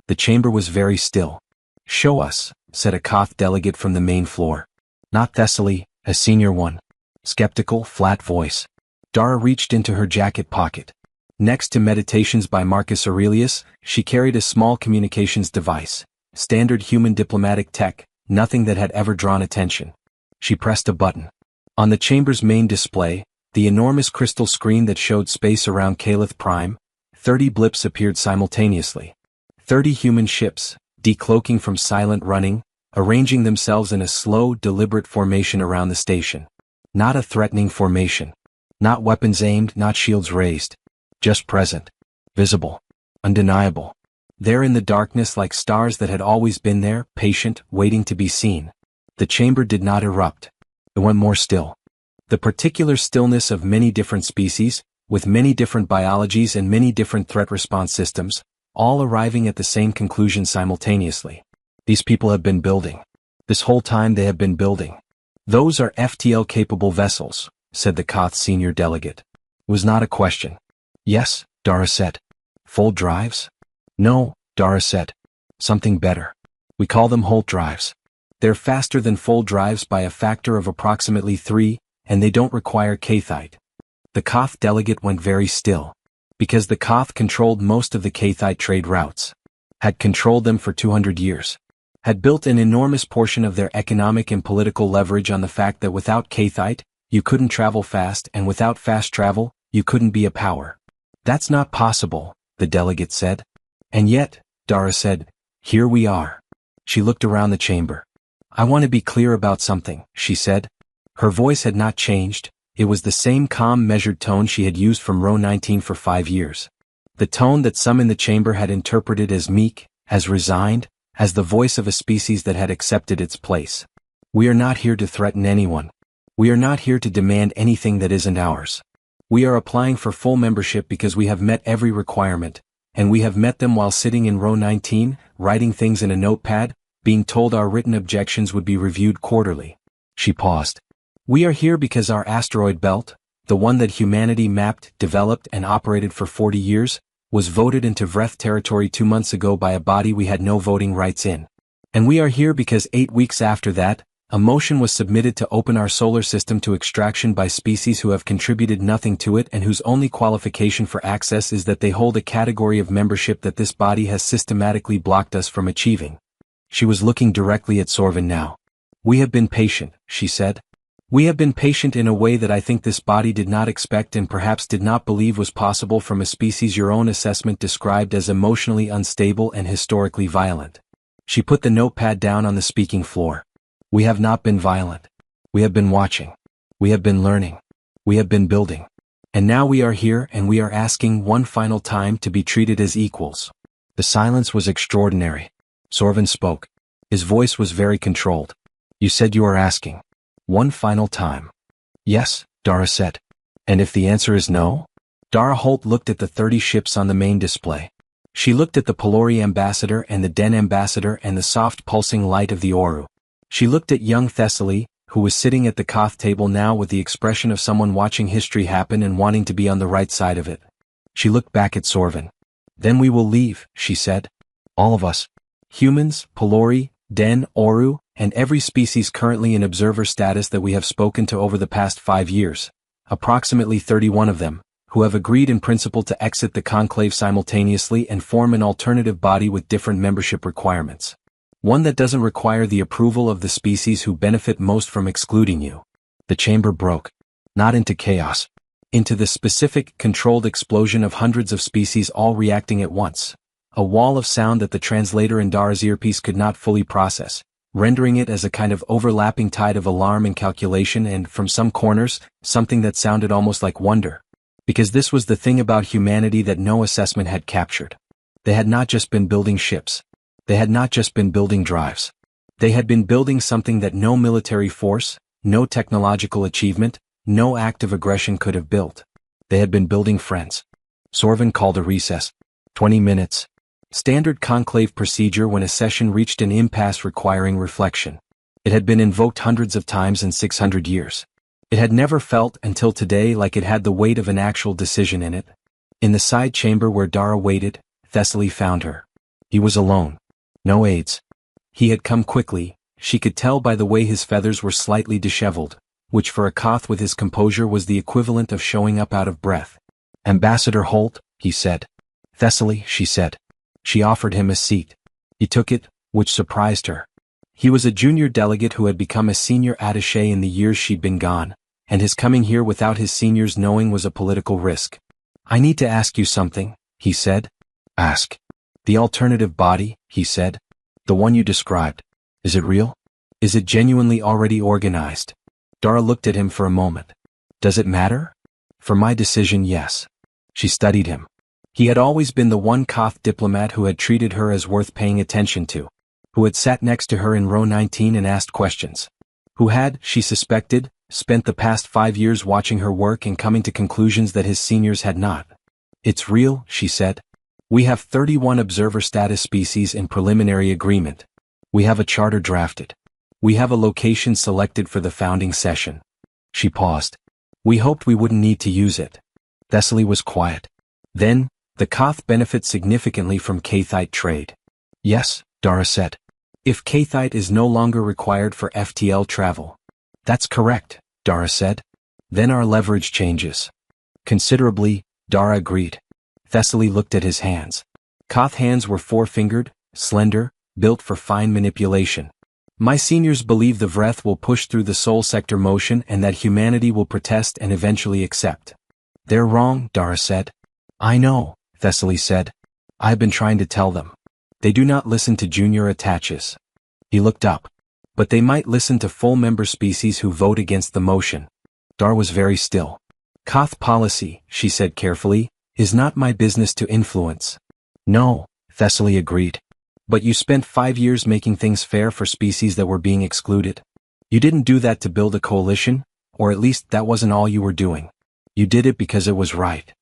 The chamber was very still. "Show us," said a Koth delegate from the main floor. Not Thessaly, a senior one. Skeptical, flat voice. Dara reached into her jacket pocket. Next to Meditations by Marcus Aurelius, she carried a small communications device. Standard human diplomatic tech, nothing that had ever drawn attention. She pressed a button. On the chamber's main display, the enormous crystal screen that showed space around Calith Prime, 30 blips appeared simultaneously. 30 human ships, decloaking from silent running, arranging themselves in a slow, deliberate formation around the station. Not a threatening formation. Not weapons aimed, not shields raised. Just present. Visible. Undeniable. There in the darkness like stars that had always been there, patient, waiting to be seen. The chamber did not erupt. It went more still. The particular stillness of many different species, with many different biologies and many different threat response systems, all arriving at the same conclusion simultaneously. These people have been building. This whole time they have been building. Those are FTL-capable vessels, said the Koth senior delegate. It was not a question. Yes, Dara said. Full drives? No, Dara said. Something better. We call them Holt drives. They're faster than full drives by a factor of approximately 3, and they don't require Kathite. The Koth delegate went very still. Because the Koth controlled most of the Kathite trade routes. Had controlled them for 200 years. Had built an enormous portion of their economic and political leverage on the fact that without Kathite, you couldn't travel fast, and without fast travel, you couldn't be a power. That's not possible, the delegate said. And yet, Dara said, here we are. She looked around the chamber. I want to be clear about something, she said. Her voice had not changed. It was the same calm, measured tone she had used from row 19 for 5 years. The tone that some in the chamber had interpreted as meek, as resigned, as the voice of a species that had accepted its place. We are not here to threaten anyone. We are not here to demand anything that isn't ours. We are applying for full membership because we have met every requirement, and we have met them while sitting in row 19, writing things in a notepad, being told our written objections would be reviewed quarterly. She paused. We are here because our asteroid belt, the one that humanity mapped, developed, and operated for 40 years, was voted into Vreth territory 2 months ago by a body we had no voting rights in. And we are here because 8 weeks after that, a motion was submitted to open our solar system to extraction by species who have contributed nothing to it and whose only qualification for access is that they hold a category of membership that this body has systematically blocked us from achieving. She was looking directly at Sorvin now. We have been patient, she said. We have been patient in a way that I think this body did not expect and perhaps did not believe was possible from a species your own assessment described as emotionally unstable and historically violent. She put the notepad down on the speaking floor. We have not been violent. We have been watching. We have been learning. We have been building. And now we are here and we are asking one final time to be treated as equals. The silence was extraordinary. Sorvin spoke. His voice was very controlled. You said you are asking. One final time. Yes, Dara said. And if the answer is no? Dara Holt looked at the 30 ships on the main display. She looked at the Pelori ambassador and the Den ambassador and the soft pulsing light of the Oru. She looked at young Thessaly, who was sitting at the Koth table now with the expression of someone watching history happen and wanting to be on the right side of it. She looked back at Sorvin. Then we will leave, she said. All of us. Humans, Pelori, Den, Oru, and every species currently in observer status that we have spoken to over the past 5 years, approximately 31 of them, who have agreed in principle to exit the conclave simultaneously and form an alternative body with different membership requirements. One that doesn't require the approval of the species who benefit most from excluding you. The chamber broke. Not into chaos. Into the specific, controlled explosion of hundreds of species all reacting at once. A wall of sound that the translator in Dara's earpiece could not fully process, rendering it as a kind of overlapping tide of alarm and calculation and, from some corners, something that sounded almost like wonder. Because this was the thing about humanity that no assessment had captured. They had not just been building ships. They had not just been building drives. They had been building something that no military force, no technological achievement, no act of aggression could have built. They had been building friends. Sorvin called a recess. 20 minutes. Standard conclave procedure when a session reached an impasse requiring reflection. It had been invoked hundreds of times in 600 years. It had never felt until today like it had the weight of an actual decision in it. In the side chamber where Dara waited, Thessaly found her. He was alone. No aids. He had come quickly, she could tell by the way his feathers were slightly disheveled, which for a Koth with his composure was the equivalent of showing up out of breath. Ambassador Holt, he said. Thessaly, she said. She offered him a seat. He took it, which surprised her. He was a junior delegate who had become a senior attaché in the years she'd been gone, and his coming here without his seniors knowing was a political risk. I need to ask you something, he said. Ask. The alternative body, he said. The one you described. Is it real? Is it genuinely already organized? Dara looked at him for a moment. Does it matter? For my decision, yes. She studied him. He had always been the one Koth diplomat who had treated her as worth paying attention to, who had sat next to her in row 19 and asked questions, who had, she suspected, spent the past 5 years watching her work and coming to conclusions that his seniors had not. It's real, she said. We have 31 observer status species in preliminary agreement. We have a charter drafted. We have a location selected for the founding session. She paused. We hoped we wouldn't need to use it. Thessaly was quiet. Then, the Koth benefit significantly from Kathite trade. Yes, Dara said. If Kathite is no longer required for FTL travel. That's correct, Dara said. Then our leverage changes. Considerably, Dara agreed. Thessaly looked at his hands. Koth hands were four-fingered, slender, built for fine manipulation. My seniors believe the Vreth will push through the soul sector motion and that humanity will protest and eventually accept. They're wrong, Dara said. I know, Thessaly said. I've been trying to tell them. They do not listen to junior attaches. He looked up. But they might listen to full member species who vote against the motion. Dara was very still. Koth policy, she said carefully, is not my business to influence. No, Thessaly agreed. But you spent 5 years making things fair for species that were being excluded. You didn't do that to build a coalition, or at least that wasn't all you were doing. You did it because it was right.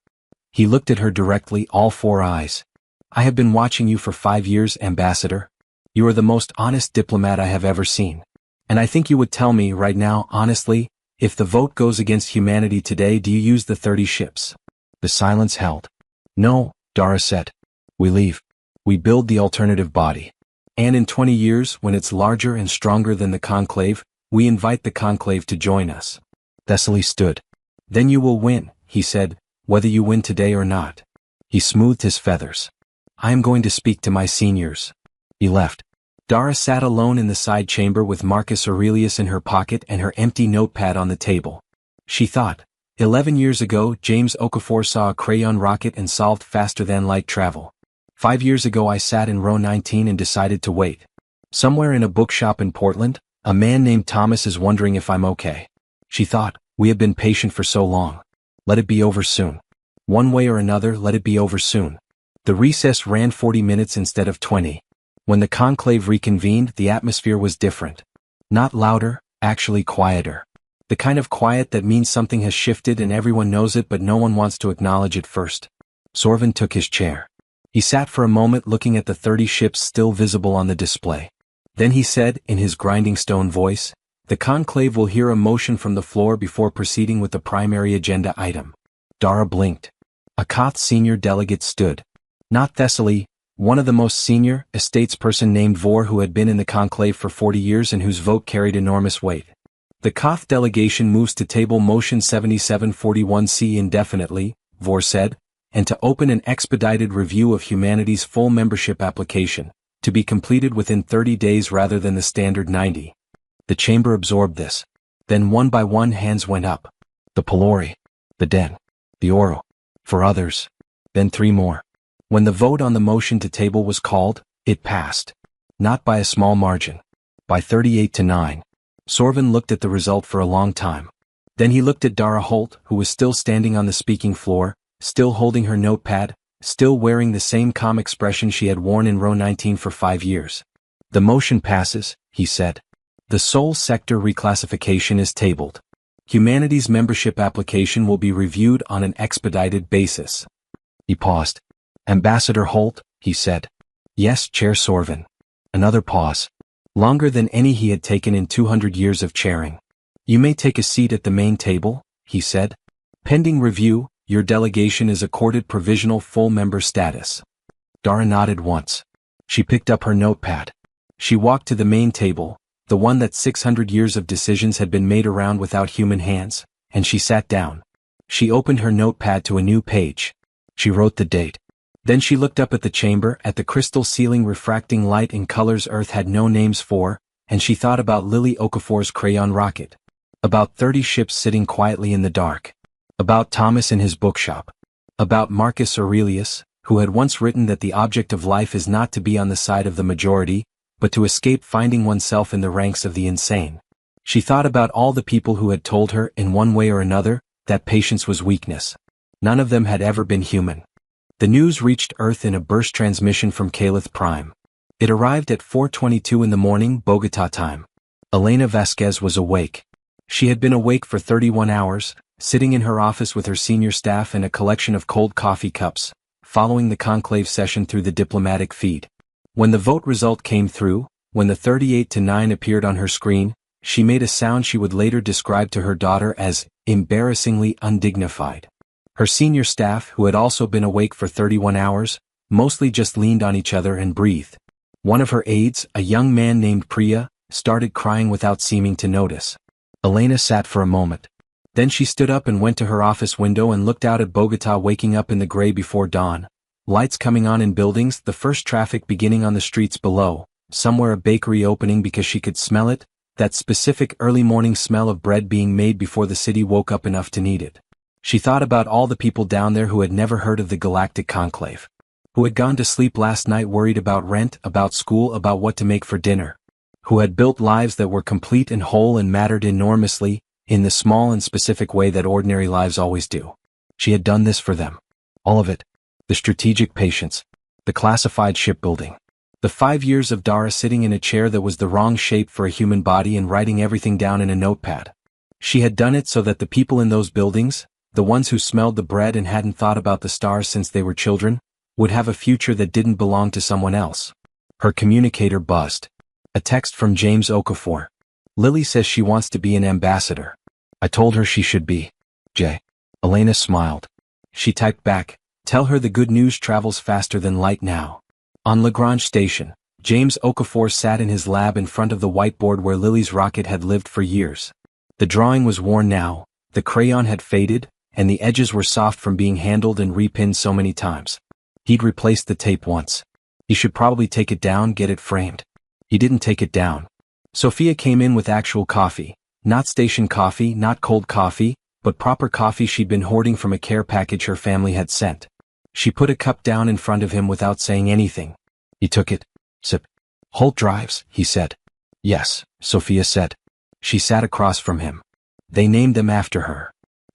He looked at her directly, all 4 eyes. I have been watching you for 5 years, Ambassador. You are the most honest diplomat I have ever seen. And I think you would tell me right now, honestly, if the vote goes against humanity today, do you use the 30 ships? The silence held. No, Dara said. We leave. We build the alternative body. And in 20 years, when it's larger and stronger than the conclave, we invite the conclave to join us. Thessaly stood. Then you will win, he said, whether you win today or not. He smoothed his feathers. I am going to speak to my seniors. He left. Dara sat alone in the side chamber with Marcus Aurelius in her pocket and her empty notepad on the table. She thought, 11 years ago, James Okafor saw a crayon rocket and solved faster-than-light travel. 5 years ago I sat in row 19 and decided to wait. Somewhere in a bookshop in Portland, a man named Thomas is wondering if I'm okay. She thought, we have been patient for so long. Let it be over soon. One way or another, let it be over soon. The recess ran 40 minutes instead of 20. When the conclave reconvened, the atmosphere was different. Not louder, actually quieter. The kind of quiet that means something has shifted and everyone knows it but no one wants to acknowledge it first. Sorvin took his chair. He sat for a moment looking at the 30 ships still visible on the display. Then he said, in his grinding stone voice, the conclave will hear a motion from the floor before proceeding with the primary agenda item. Dara blinked. A Koth senior delegate stood. Not Thessaly, one of the most senior, a statesperson named Vor who had been in the conclave for 40 years and whose vote carried enormous weight. The Koth delegation moves to table motion 7741C indefinitely, Vor said, and to open an expedited review of humanity's full membership application, to be completed within 30 days rather than the standard 90. The chamber absorbed this. Then one by one hands went up. The Pelori, the Den, the Oro. For others. Then 3 more. When the vote on the motion to table was called, it passed. Not by a small margin. By 38-9. Sorvin looked at the result for a long time. Then he looked at Dara Holt, who was still standing on the speaking floor, still holding her notepad, still wearing the same calm expression she had worn in row 19 for 5 years. The motion passes, he said. The soul sector reclassification is tabled. Humanity's membership application will be reviewed on an expedited basis. He paused. Ambassador Holt, he said. Yes, Chair Sorvin. Another pause. Longer than any he had taken in 200 years of chairing. You may take a seat at the main table, he said. Pending review, your delegation is accorded provisional full member status. Dara nodded once. She picked up her notepad. She walked to the main table, the one that 600 years of decisions had been made around without human hands, and she sat down. She opened her notepad to a new page. She wrote the date. Then she looked up at the chamber, at the crystal ceiling refracting light in colors Earth had no names for, and she thought about Lily Okafor's crayon rocket. About 30 ships sitting quietly in the dark. About Thomas in his bookshop. About Marcus Aurelius, who had once written that the object of life is not to be on the side of the majority, but to escape finding oneself in the ranks of the insane. She thought about all the people who had told her, in one way or another, that patience was weakness. None of them had ever been human. The news reached Earth in a burst transmission from Calith Prime. It arrived at 4:22 in the morning, Bogota time. Elena Vasquez was awake. She had been awake for 31 hours, sitting in her office with her senior staff and a collection of cold coffee cups, following the conclave session through the diplomatic feed. When the vote result came through, when the 38-9 appeared on her screen, she made a sound she would later describe to her daughter as embarrassingly undignified. Her senior staff, who had also been awake for 31 hours, mostly just leaned on each other and breathed. One of her aides, a young man named Priya, started crying without seeming to notice. Elena sat for a moment. Then she stood up and went to her office window and looked out at Bogota waking up in the gray before dawn. Lights coming on in buildings, the first traffic beginning on the streets below, somewhere a bakery opening because she could smell it, that specific early morning smell of bread being made before the city woke up enough to need it. She thought about all the people down there who had never heard of the Galactic Conclave, who had gone to sleep last night worried about rent, about school, about what to make for dinner, who had built lives that were complete and whole and mattered enormously, in the small and specific way that ordinary lives always do. She had done this for them. All of it. The strategic patience. The classified shipbuilding. The 5 years of Dara sitting in a chair that was the wrong shape for a human body and writing everything down in a notepad. She had done it so that the people in those buildings, the ones who smelled the bread and hadn't thought about the stars since they were children, would have a future that didn't belong to someone else. Her communicator buzzed. A text from James Okafor. Lily says she wants to be an ambassador. I told her she should be. J. Elena smiled. She typed back, tell her the good news travels faster than light now. On Lagrange Station, James Okafor sat in his lab in front of the whiteboard where Lily's rocket had lived for years. The drawing was worn now, the crayon had faded, and the edges were soft from being handled and repinned so many times. He'd replaced the tape once. He should probably take it down, get it framed. He didn't take it down. Sophia came in with actual coffee, not station coffee, not cold coffee, but proper coffee she'd been hoarding from a care package her family had sent. She put a cup down in front of him without saying anything. He took it. Sip. Holt drives, he said. Yes, Sophia said. She sat across from him. They named them after her.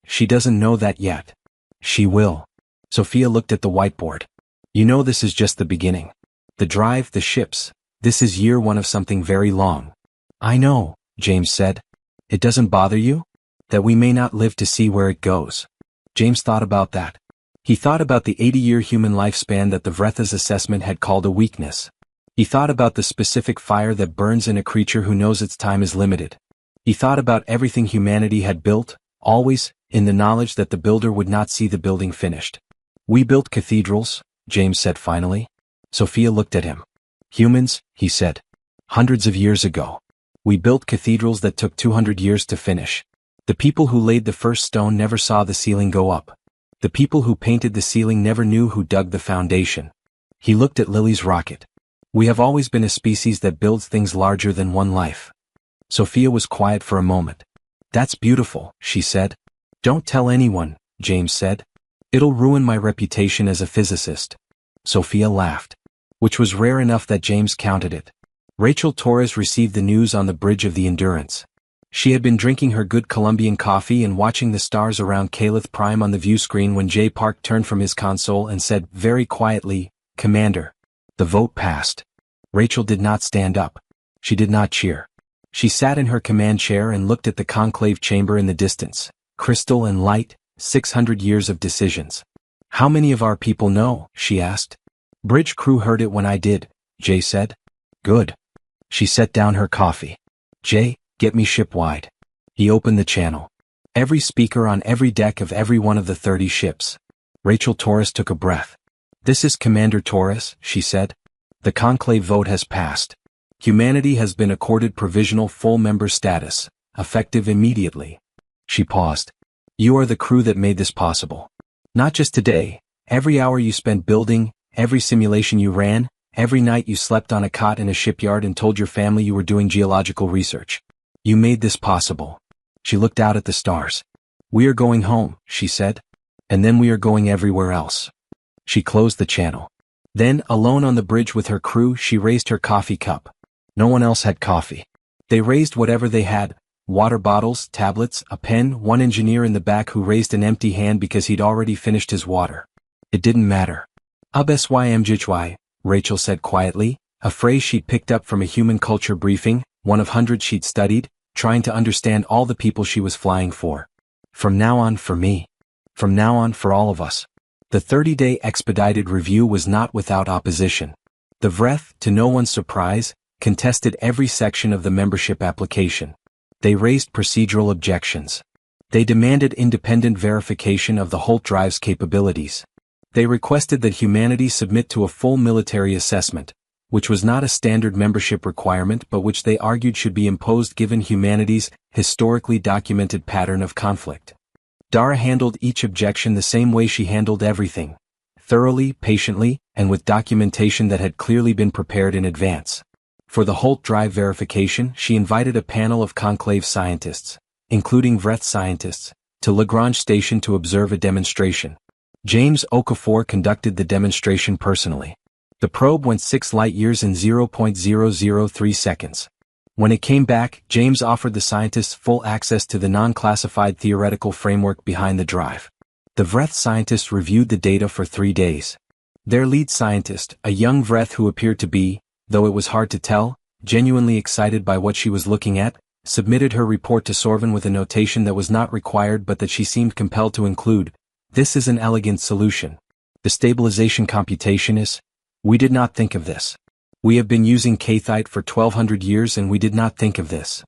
She doesn't know that yet. She will. Sophia looked at the whiteboard. You know this is just the beginning. The drive, the ships. This is year one of something very long. I know, James said. It doesn't bother you? That we may not live to see where it goes. James thought about that. He thought about the 80-year human lifespan that the Vretha's assessment had called a weakness. He thought about the specific fire that burns in a creature who knows its time is limited. He thought about everything humanity had built, always, in the knowledge that the builder would not see the building finished. We built cathedrals, James said finally. Sophia looked at him. Humans, he said. Hundreds of years ago. We built cathedrals that took 200 years to finish. The people who laid the first stone never saw the ceiling go up. The people who painted the ceiling never knew who dug the foundation. He looked at Lily's rocket. We have always been a species that builds things larger than one life. Sophia was quiet for a moment. That's beautiful, she said. Don't tell anyone, James said. It'll ruin my reputation as a physicist. Sophia laughed. Which was rare enough that James counted it. Rachel Torres received the news on the bridge of the Endurance. She had been drinking her good Colombian coffee and watching the stars around Calith Prime on the view screen when Jay Park turned from his console and said very quietly, Commander. The vote passed. Rachel did not stand up. She did not cheer. She sat in her command chair and looked at the conclave chamber in the distance, crystal and light, 600 years of decisions. How many of our people know? She asked. Bridge crew heard it when I did, Jay said. Good. She set down her coffee. Jay, get me ship-wide. He opened the channel. Every speaker on every deck of every one of the 30 ships. Rachel Torres took a breath. This is Commander Torres, she said. The conclave vote has passed. Humanity has been accorded provisional full member status, effective immediately. She paused. You are the crew that made this possible. Not just today, every hour you spent building, every simulation you ran, every night you slept on a cot in a shipyard and told your family you were doing geological research. You made this possible. She looked out at the stars. We are going home, she said. And then we are going everywhere else. She closed the channel. Then, alone on the bridge with her crew, she raised her coffee cup. No one else had coffee. They raised whatever they had: water bottles, tablets, a pen, one engineer in the back who raised an empty hand because he'd already finished his water. It didn't matter. HFY, Rachel said quietly, a phrase she'd picked up from a human culture briefing, one of hundreds she'd studied, trying to understand all the people she was flying for. From now on for me. From now on for all of us. The 30-day expedited review was not without opposition. The VREF, to no one's surprise, contested every section of the membership application. They raised procedural objections. They demanded independent verification of the Holt Drive's capabilities. They requested that humanity submit to a full military assessment, which was not a standard membership requirement but which they argued should be imposed given humanity's historically documented pattern of conflict. Dara handled each objection the same way she handled everything: thoroughly, patiently, and with documentation that had clearly been prepared in advance. For the Holt Drive verification, she invited a panel of conclave scientists, including VREF scientists, to Lagrange Station to observe a demonstration. James Okafor conducted the demonstration personally. The probe went 6 light-years in 0.003 seconds. When it came back, James offered the scientists full access to the non-classified theoretical framework behind the drive. The VREF scientists reviewed the data for 3 days. Their lead scientist, a young VREF who appeared to be, though it was hard to tell, genuinely excited by what she was looking at, submitted her report to Sorvin with a notation that was not required but that she seemed compelled to include: "This is an elegant solution. The stabilization computation is... We did not think of this. We have been using Cathite for 1200 years and we did not think of this."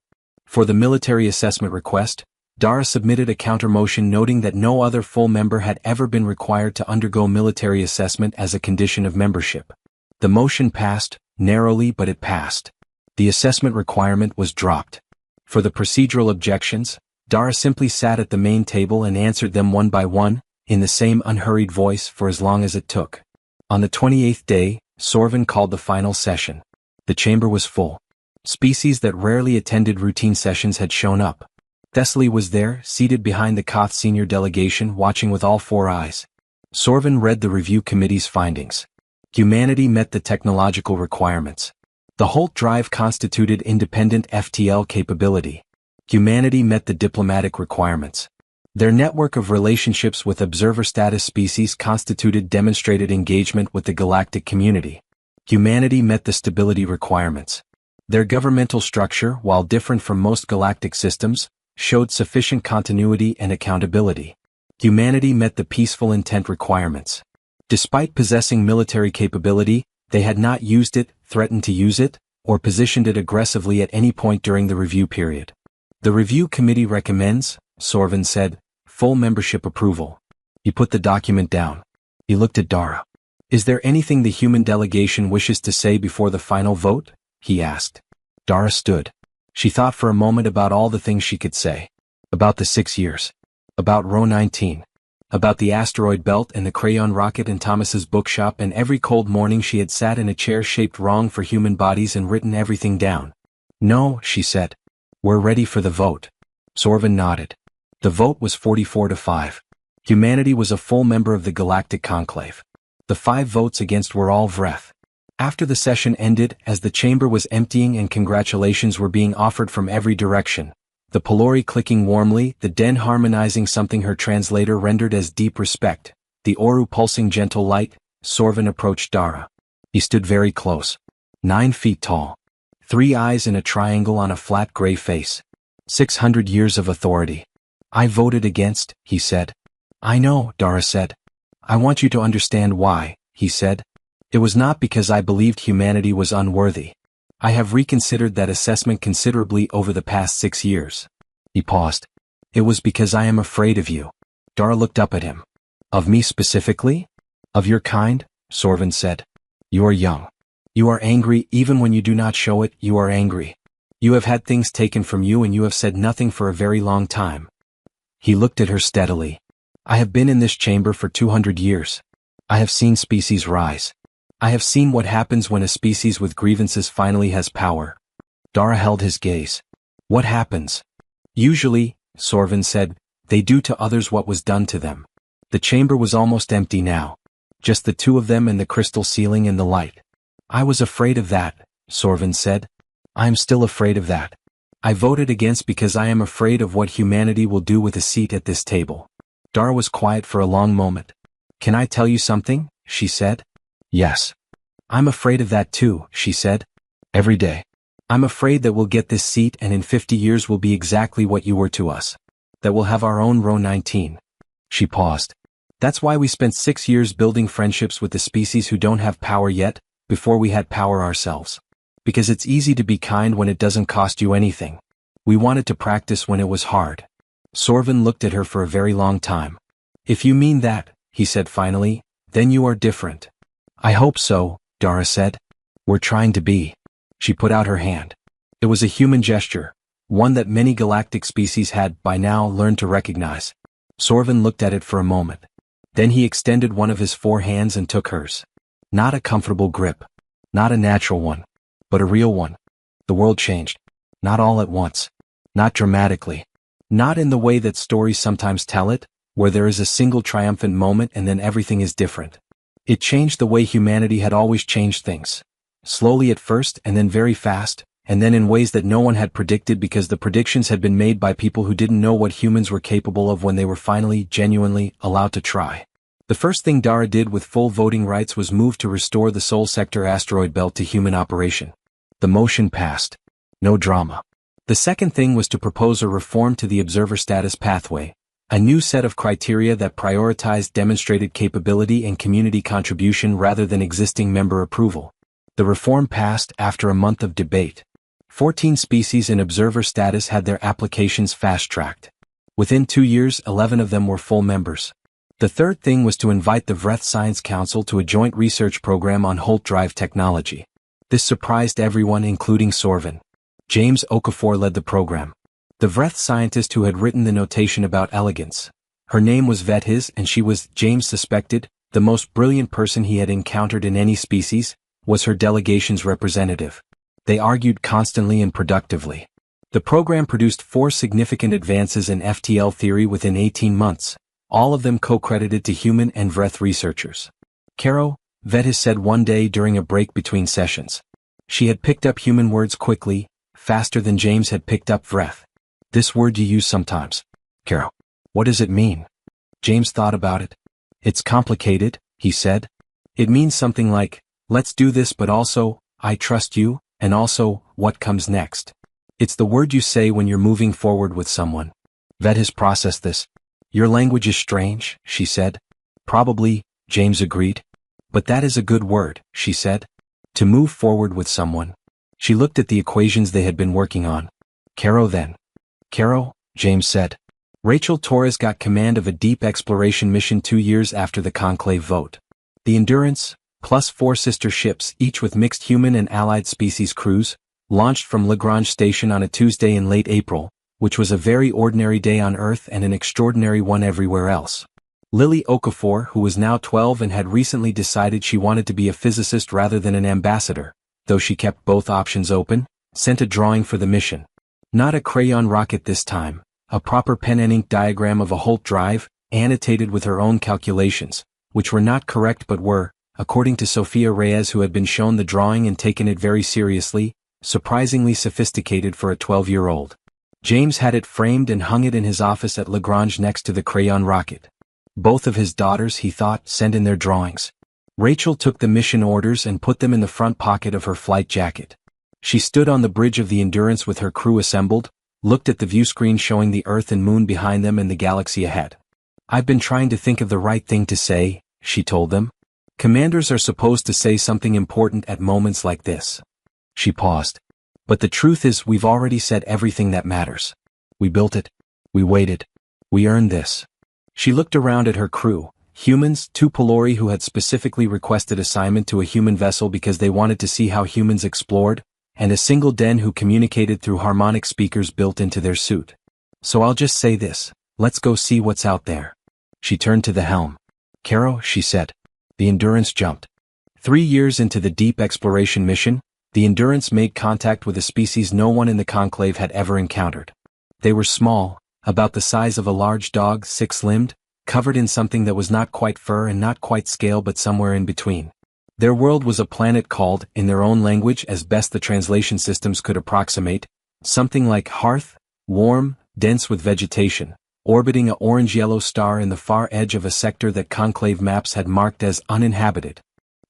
For the military assessment request, Dara submitted a counter-motion noting that no other full member had ever been required to undergo military assessment as a condition of membership. The motion passed, narrowly, but it passed. The assessment requirement was dropped. For the procedural objections, Dara simply sat at the main table and answered them one by one, in the same unhurried voice, for as long as it took. On the 28th day, Sorvin called the final session. The chamber was full. Species that rarely attended routine sessions had shown up. Thessaly was there, seated behind the Koth senior delegation, watching with all 4 eyes. Sorvin read the review committee's findings. Humanity met the technological requirements. The Holt Drive constituted independent FTL capability. Humanity met the diplomatic requirements. Their network of relationships with observer status species constituted demonstrated engagement with the galactic community. Humanity met the stability requirements. Their governmental structure, while different from most galactic systems, showed sufficient continuity and accountability. Humanity met the peaceful intent requirements. Despite possessing military capability, they had not used it, threatened to use it, or positioned it aggressively at any point during the review period. The review committee recommends, Sorvin said, full membership approval. He put the document down. He looked at Dara. "Is there anything the human delegation wishes to say before the final vote?" he asked. Dara stood. She thought for a moment about all the things she could say. About the 6 years. About Row 19. About the asteroid belt and the crayon rocket in Thomas's bookshop, and every cold morning she had sat in a chair shaped wrong for human bodies and written everything down. "No," she said. "We're ready for the vote." Sorvin nodded. The vote was 44 to 5. Humanity was a full member of the Galactic Conclave. The 5 votes against were all VREF. After the session ended, as the chamber was emptying and congratulations were being offered from every direction, the Pelori clicking warmly, the Den harmonizing something her translator rendered as deep respect, the Oru pulsing gentle light, Sorvin approached Dara. He stood very close. 9 feet tall. 3 eyes in a triangle on a flat gray face. 600 years of authority. "I voted against," he said. "I know," Dara said. "I want you to understand why," he said. "It was not because I believed humanity was unworthy. I have reconsidered that assessment considerably over the past 6 years. He paused. "It was because I am afraid of you." Dara looked up at him. "Of me specifically?" "Of your kind," Sorvin said. "You are young. You are angry even when you do not show it. You are angry. You have had things taken from you and you have said nothing for a very long time." He looked at her steadily. "I have been in this chamber for 200 years. I have seen species rise. I have seen what happens when a species with grievances finally has power." Dara held his gaze. "What happens?" "Usually," Sorvin said, "they do to others what was done to them." The chamber was almost empty now. Just the 2 of them and the crystal ceiling and the light. "I was afraid of that," Sorvin said. I am still afraid of that. I voted against because I am afraid of what humanity will do with a seat at this table. Dara was quiet for a long moment. Can I tell you something? She said. Yes. I'm afraid of that too, she said. Every day. I'm afraid that we'll get this seat and in 50 years we'll be exactly what you were to us. That we'll have our own row 19. She paused. That's why we spent 6 years building friendships with the species who don't have power yet, before we had power ourselves. Because it's easy to be kind when it doesn't cost you anything. We wanted to practice when it was hard. Sorvin looked at her for a very long time. If you mean that, he said finally, then you are different. I hope so, Dara said. We're trying to be. She put out her hand. It was a human gesture, one that many galactic species had by now learned to recognize. Sorvin looked at it for a moment. Then he extended one of his 4 hands and took hers. Not a comfortable grip. Not a natural one. But a real one. The world changed. Not all at once. Not dramatically. Not in the way that stories sometimes tell it, where there is a single triumphant moment and then everything is different. It changed the way humanity had always changed things. Slowly at first and then very fast, and then in ways that no one had predicted because the predictions had been made by people who didn't know what humans were capable of when they were finally, genuinely, allowed to try. The first thing Dara did with full voting rights was move to restore the Sol Sector asteroid belt to human operation. The motion passed. No drama. The second thing was to propose a reform to the observer status pathway, a new set of criteria that prioritized demonstrated capability and community contribution rather than existing member approval. The reform passed after a month of debate. 14 species in observer status had their applications fast-tracked. Within 2 years, 11 of them were full members. The third thing was to invite the Vreth Science Council to a joint research program on Holt Drive technology. This surprised everyone, including Sorvin. James Okafor led the program. The Vreth scientist who had written the notation about elegance. Her name was Vethiz and she was, James suspected, the most brilliant person he had encountered in any species, was her delegation's representative. They argued constantly and productively. The program produced 4 significant advances in FTL theory within 18 months, all of them co-credited to human and Vreth researchers. Caro, Vethiz said one day during a break between sessions. She had picked up human words quickly, faster than James had picked up Vreth. This word you use sometimes. Caro. What does it mean? James thought about it. It's complicated, he said. It means something like, let's do this but also, I trust you, and also, what comes next. It's the word you say when you're moving forward with someone. Vethiz processed this. Your language is strange, she said. Probably, James agreed. But that is a good word, she said. To move forward with someone. She looked at the equations they had been working on. Caro then. Caro, James said. Rachel Torres got command of a deep exploration mission 2 years after the conclave vote. The Endurance, plus 4 sister ships, each with mixed human and allied species crews, launched from Lagrange Station on a Tuesday in late April, which was a very ordinary day on Earth and an extraordinary one everywhere else. Lily Okafor, who was now 12 and had recently decided she wanted to be a physicist rather than an ambassador, though she kept both options open, sent a drawing for the mission. Not a crayon rocket this time, a proper pen and ink diagram of a Holt drive, annotated with her own calculations, which were not correct but were, according to Sophia Reyes who had been shown the drawing and taken it very seriously, surprisingly sophisticated for a 12-year-old. James had it framed and hung it in his office at Lagrange next to the crayon rocket. Both of his daughters, he thought, sent in their drawings. Rachel took the mission orders and put them in the front pocket of her flight jacket. She stood on the bridge of the Endurance with her crew assembled, looked at the view screen showing the Earth and Moon behind them and the galaxy ahead. I've been trying to think of the right thing to say, she told them. Commanders are supposed to say something important at moments like this. She paused. But the truth is we've already said everything that matters. We built it. We waited. We earned this. She looked around at her crew, humans, 2 Pelori who had specifically requested assignment to a human vessel because they wanted to see how humans explored, and a single Den who communicated through harmonic speakers built into their suit. So I'll just say this, let's go see what's out there. She turned to the helm. Caro, she said. The Endurance jumped. 3 years into the deep exploration mission, the Endurance made contact with a species no one in the conclave had ever encountered. They were small, about the size of a large dog, 6-limbed, covered in something that was not quite fur and not quite scale but somewhere in between. Their world was a planet called, in their own language as best the translation systems could approximate, something like Hearth, warm, dense with vegetation, orbiting a orange-yellow star in the far edge of a sector that conclave maps had marked as uninhabited.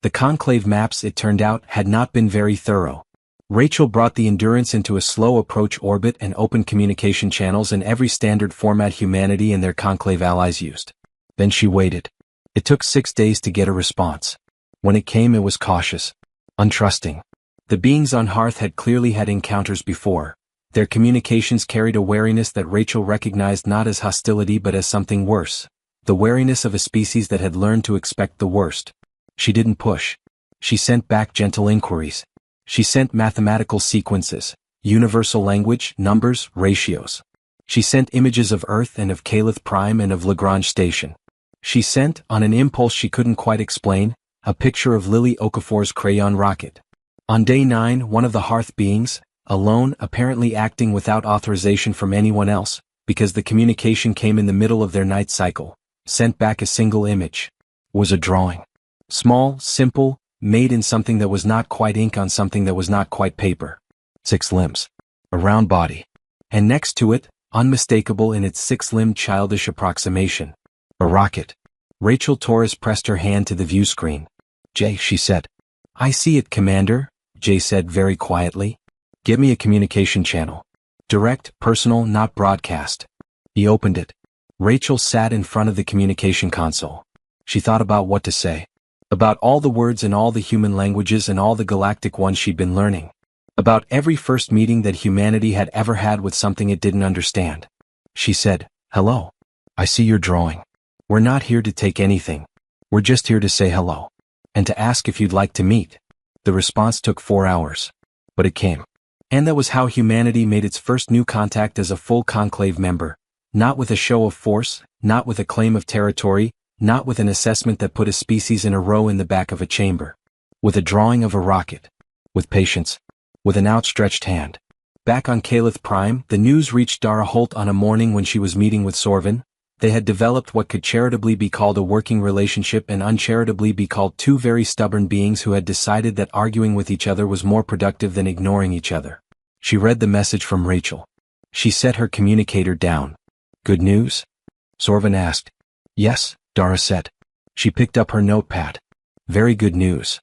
The conclave maps, it turned out, had not been very thorough. Rachel brought the Endurance into a slow approach orbit and opened communication channels in every standard format humanity and their conclave allies used. Then she waited. It took 6 days to get a response. When it came, it was cautious, untrusting. The beings on Hearth had clearly had encounters before. Their communications carried a wariness that Rachel recognized not as hostility but as something worse. The wariness of a species that had learned to expect the worst. She didn't push. She sent back gentle inquiries. She sent mathematical sequences, universal language, numbers, ratios. She sent images of Earth and of Calith Prime and of Lagrange Station. She sent, on an impulse she couldn't quite explain, a picture of Lily Okafor's crayon rocket. On day 9, one of the Hearth beings, alone, apparently acting without authorization from anyone else, because the communication came in the middle of their night cycle, sent back a single image. Was a drawing. Small, simple, made in something that was not quite ink on something that was not quite paper. 6 limbs. A round body. And next to it, unmistakable in its 6-limbed childish approximation. A rocket. Rachel Torres pressed her hand to the view screen. "Jay," she said. "I see it, Commander," Jay said very quietly. "Give me a communication channel. Direct, personal, not broadcast." He opened it. Rachel sat in front of the communication console. She thought about what to say. About all the words in all the human languages and all the galactic ones she'd been learning. About every first meeting that humanity had ever had with something it didn't understand. She said, "Hello. I see your drawing. We're not here to take anything. We're just here to say hello. And to ask if you'd like to meet." The response took 4 hours. But it came. And that was how humanity made its first new contact as a full conclave member. Not with a show of force, not with a claim of territory, not with an assessment that put a species in a row in the back of a chamber. With a drawing of a rocket. With patience. With an outstretched hand. Back on Calith Prime, the news reached Dara Holt on a morning when she was meeting with Sorvin. They had developed what could charitably be called a working relationship and uncharitably be called two very stubborn beings who had decided that arguing with each other was more productive than ignoring each other. She read the message from Rachel. She set her communicator down. "Good news?" Sorvin asked. "Yes," Dara said. She picked up her notepad. "Very good news."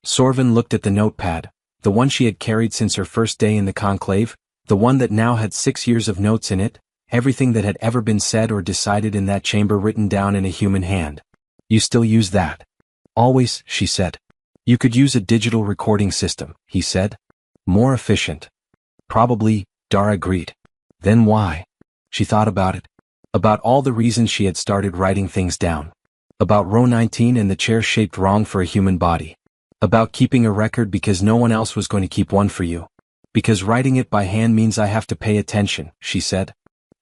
Sorvin looked at the notepad, the one she had carried since her first day in the conclave, the one that now had 6 years of notes in it, everything that had ever been said or decided in that chamber written down in a human hand. "You still use that?" "Always," she said. "You could use a digital recording system," he said. "More efficient." "Probably," Dara agreed. "Then why?" She thought about it. About all the reasons she had started writing things down. About row 19 and the chair shaped wrong for a human body. About keeping a record because no one else was going to keep one for you. "Because writing it by hand means I have to pay attention," she said.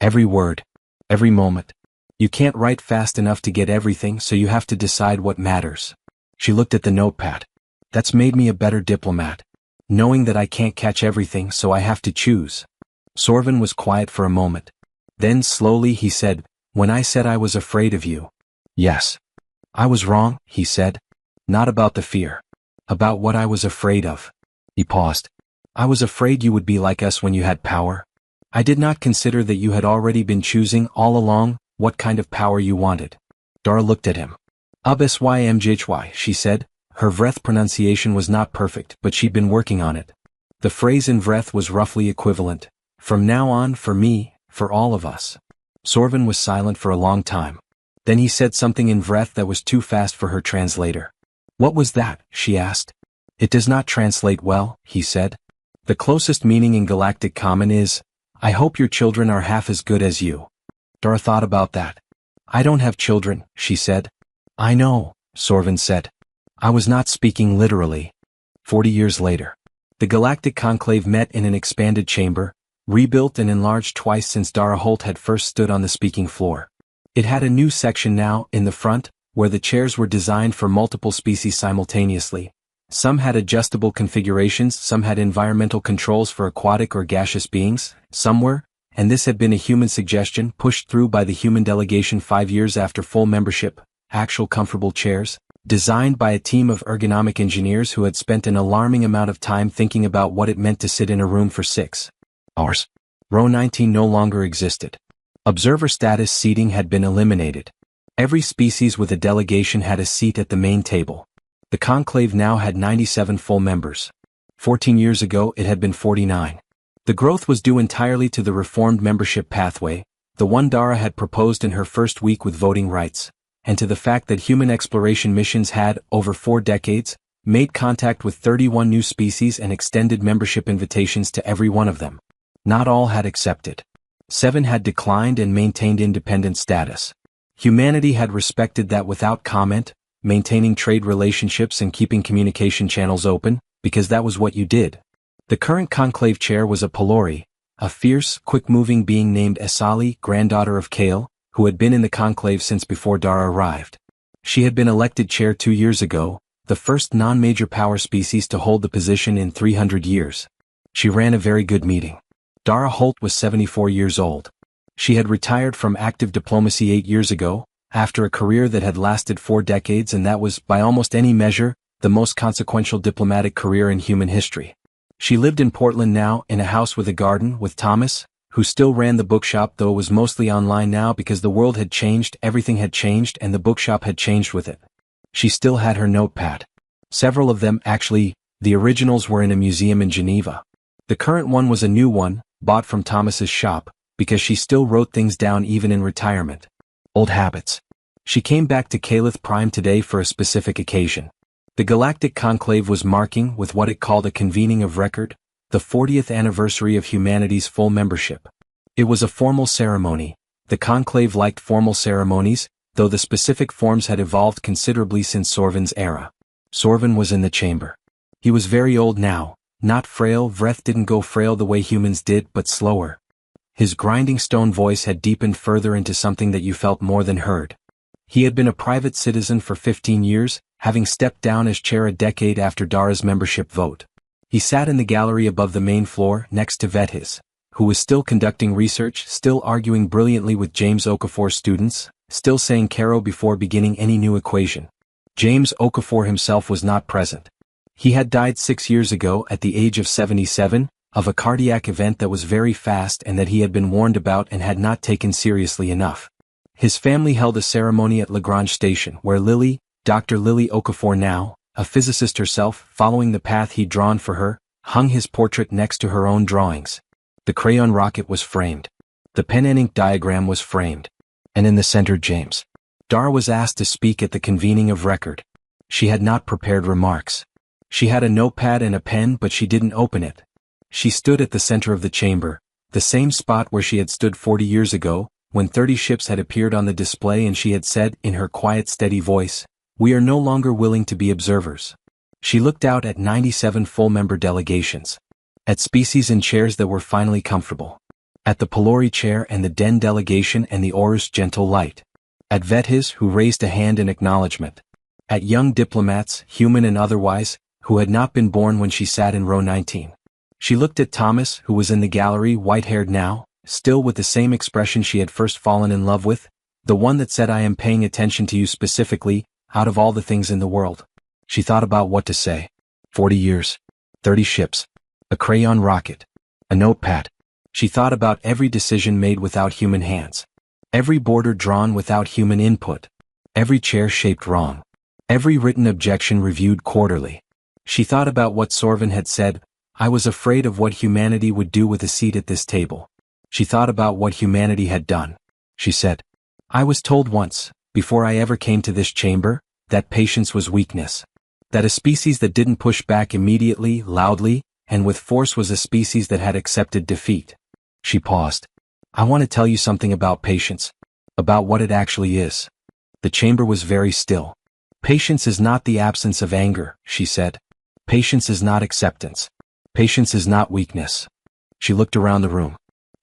"Every word. Every moment. You can't write fast enough to get everything, so you have to decide what matters." She looked at the notepad. "That's made me a better diplomat. Knowing that I can't catch everything, so I have to choose." Sorvin was quiet for a moment. Then slowly he said, "When I said I was afraid of you." "Yes. I was wrong," he said. "Not about the fear. About what I was afraid of." He paused. "I was afraid you would be like us when you had power. I did not consider that you had already been choosing all along what kind of power you wanted." Dara looked at him. HFY, she said. Her Vreth pronunciation was not perfect, but she'd been working on it. The phrase in Vreth was roughly equivalent. "From now on, for me, for all of us." Sorvin was silent for a long time. Then he said something in Vreth that was too fast for her translator. "What was that?" she asked. "It does not translate well," he said. "The closest meaning in Galactic Common is, I hope your children are half as good as you." Dara thought about that. "I don't have children," she said. "I know," Sorvin said. "I was not speaking literally." 40 years later. The Galactic Conclave met in an expanded chamber, rebuilt and enlarged twice since Dara Holt had first stood on the speaking floor. It had a new section now, in the front, where the chairs were designed for multiple species simultaneously. Some had adjustable configurations, some had environmental controls for aquatic or gaseous beings, some were, and this had been a human suggestion pushed through by the human delegation 5 years after full membership, actual comfortable chairs, Designed by a team of ergonomic engineers who had spent an alarming amount of time thinking about what it meant to sit in a room for 6 hours. Row 19 no longer existed. Observer status seating had been eliminated. Every species with a delegation had a seat at the main table. The conclave now had 97 full members. 14 years ago it had been 49. The growth was due entirely to the reformed membership pathway, the one Dara had proposed in her first week with voting rights, and to the fact that human exploration missions had, over 4 decades, made contact with 31 new species and extended membership invitations to every one of them. Not all had accepted. 7 had declined and maintained independent status. Humanity had respected that without comment, maintaining trade relationships and keeping communication channels open, because that was what you did. The current conclave chair was a Pelori, a fierce, quick-moving being named Esali, granddaughter of Kale, who had been in the conclave since before Dara arrived. She had been elected chair 2 years ago, the first non-major power species to hold the position in 300 years. She ran a very good meeting. Dara Holt was 74 years old. She had retired from active diplomacy 8 years ago, after a career that had lasted 4 decades, and that was, by almost any measure, the most consequential diplomatic career in human history. She lived in Portland now, in a house with a garden, with Thomas, who still ran the bookshop, though it was mostly online now because the world had changed, everything had changed, and the bookshop had changed with it. She still had her notepad. Several of them, actually, the originals were in a museum in Geneva. The current one was a new one, bought from Thomas's shop, because she still wrote things down even in retirement. Old habits. She came back to Calith Prime today for a specific occasion. The Galactic Conclave was marking, with what it called a convening of record, the 40th anniversary of humanity's full membership. It was a formal ceremony. The conclave liked formal ceremonies, though the specific forms had evolved considerably since Sorvin's era. Sorvin was in the chamber. He was very old now, not frail. Vreth didn't go frail the way humans did, but slower. His grinding stone voice had deepened further into something that you felt more than heard. He had been a private citizen for 15 years, having stepped down as chair a decade after Dara's membership vote. He sat in the gallery above the main floor, next to Vethis, who was still conducting research, still arguing brilliantly with James Okafor's students, still saying Caro before beginning any new equation. James Okafor himself was not present. He had died 6 years ago at the age of 77, of a cardiac event that was very fast and that he had been warned about and had not taken seriously enough. His family held a ceremony at Lagrange Station where Lily, Dr. Lily Okafor now, a physicist herself, following the path he'd drawn for her, hung his portrait next to her own drawings. The crayon rocket was framed. The pen and ink diagram was framed. And in the center James. Dara was asked to speak at the convening of record. She had not prepared remarks. She had a notepad and a pen, but she didn't open it. She stood at the center of the chamber, the same spot where she had stood 40 years ago, when 30 ships had appeared on the display and she had said, in her quiet steady voice, "We are no longer willing to be observers." She looked out at 97 full-member delegations. At species in chairs that were finally comfortable. At the Pelori chair and the Den delegation and the Orus gentle light. At Vethis, who raised a hand in acknowledgement. At young diplomats, human and otherwise, who had not been born when she sat in row 19. She looked at Thomas, who was in the gallery, white-haired now, still with the same expression she had first fallen in love with, the one that said, "I am paying attention to you specifically, out of all the things in the world." She thought about what to say. 40 years. 30 ships. A crayon rocket. A notepad. She thought about every decision made without human hands. Every border drawn without human input. Every chair shaped wrong. Every written objection reviewed quarterly. She thought about what Sorvin had said, "I was afraid of what humanity would do with a seat at this table." She thought about what humanity had done. She said, "I was told once, before I ever came to this chamber, that patience was weakness. That a species that didn't push back immediately, loudly, and with force was a species that had accepted defeat." She paused. "I want to tell you something about patience. About what it actually is." The chamber was very still. "Patience is not the absence of anger," she said. "Patience is not acceptance. Patience is not weakness." She looked around the room.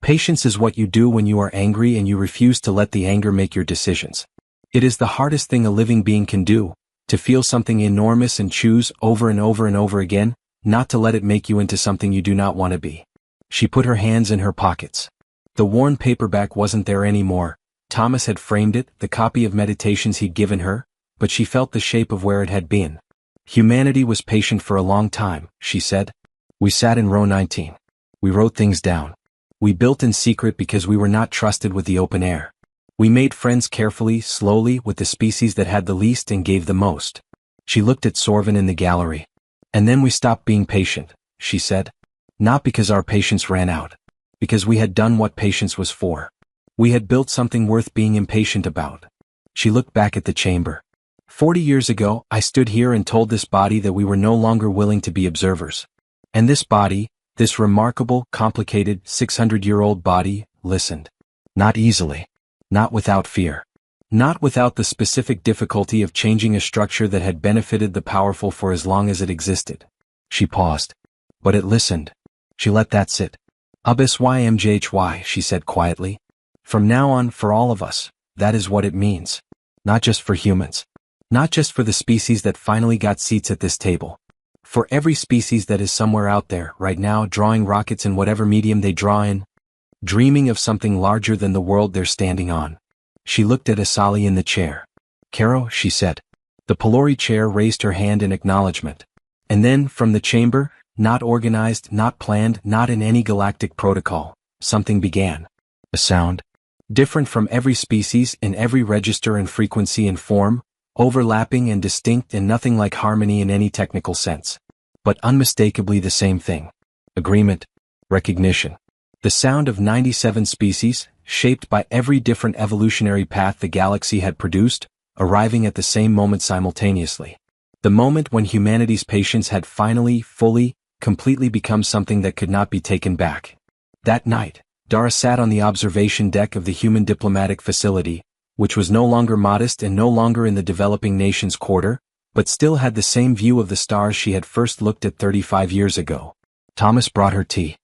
"Patience is what you do when you are angry and you refuse to let the anger make your decisions. It is the hardest thing a living being can do, to feel something enormous and choose over and over and over again, not to let it make you into something you do not want to be." She put her hands in her pockets. The worn paperback wasn't there anymore. Thomas had framed it, the copy of meditations he'd given her, but she felt the shape of where it had been. Humanity was patient for a long time, she said. We sat in row 19. We wrote things down. We built in secret because we were not trusted with the open air. We made friends carefully, slowly, with the species that had the least and gave the most. She looked at Sorvin in the gallery. And then we stopped being patient, she said. Not because our patience ran out. Because we had done what patience was for. We had built something worth being impatient about. She looked back at the chamber. 40 years ago, I stood here and told this body that we were no longer willing to be observers. And this body, this remarkable, complicated, 600-year-old body, listened. Not easily. Not without fear. Not without the specific difficulty of changing a structure that had benefited the powerful for as long as it existed. She paused. But it listened. She let that sit. HFY, she said quietly. From now on, for all of us, that is what it means. Not just for humans. Not just for the species that finally got seats at this table. For every species that is somewhere out there, right now, drawing rockets in whatever medium they draw in, dreaming of something larger than the world they're standing on. She looked at Asali in the chair. Caro, she said. The Pelori chair raised her hand in acknowledgement. And then, from the chamber, not organized, not planned, not in any galactic protocol, something began. A sound. Different from every species, in every register and frequency and form, overlapping and distinct and nothing like harmony in any technical sense. But unmistakably the same thing. Agreement. Recognition. The sound of 97 species, shaped by every different evolutionary path the galaxy had produced, arriving at the same moment simultaneously. The moment when humanity's patience had finally, fully, completely become something that could not be taken back. That night, Dara sat on the observation deck of the human diplomatic facility, which was no longer modest and no longer in the developing nations quarter, but still had the same view of the stars she had first looked at 35 years ago. Thomas brought her tea.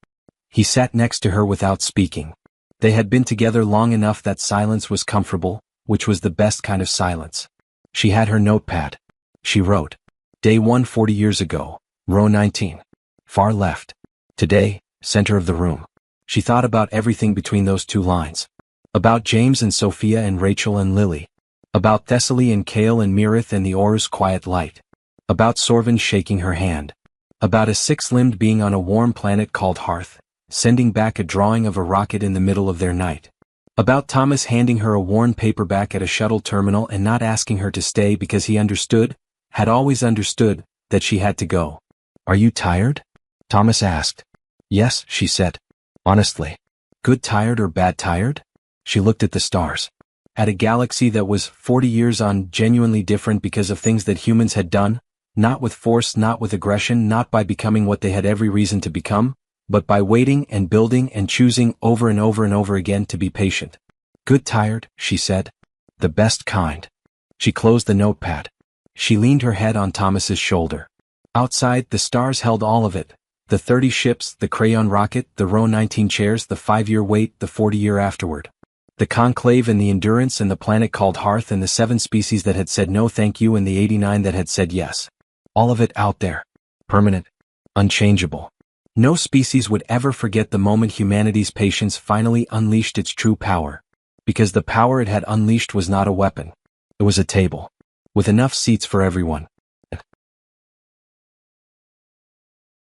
He sat next to her without speaking. They had been together long enough that silence was comfortable, which was the best kind of silence. She had her notepad. She wrote. Day 1 40 years ago, row 19. Far left. Today, center of the room. She thought about everything between those two lines. About James and Sophia and Rachel and Lily. About Thessaly and Kale and Mirith and the Auror's quiet light. About Sorvin shaking her hand. About a six-limbed being on a warm planet called Hearth, sending back a drawing of a rocket in the middle of their night. About Thomas handing her a worn paperback at a shuttle terminal and not asking her to stay because he understood, had always understood, that she had to go. Are you tired? Thomas asked. Yes, she said. Honestly. Good tired or bad tired? She looked at the stars. At a galaxy that was 40 years on genuinely different because of things that humans had done, not with force, not with aggression, not by becoming what they had every reason to become, but by waiting and building and choosing over and over and over again to be patient. Good tired, she said. The best kind. She closed the notepad. She leaned her head on Thomas's shoulder. Outside, the stars held all of it. The 30 ships, the crayon rocket, the row 19 chairs, the 5-year wait, the 40-year afterward. The conclave and the endurance and the planet called Hearth and the 7 species that had said no thank you and the 89 that had said yes. All of it out there. Permanent. Unchangeable. No species would ever forget the moment humanity's patience finally unleashed its true power. Because the power it had unleashed was not a weapon. It was a table. With enough seats for everyone.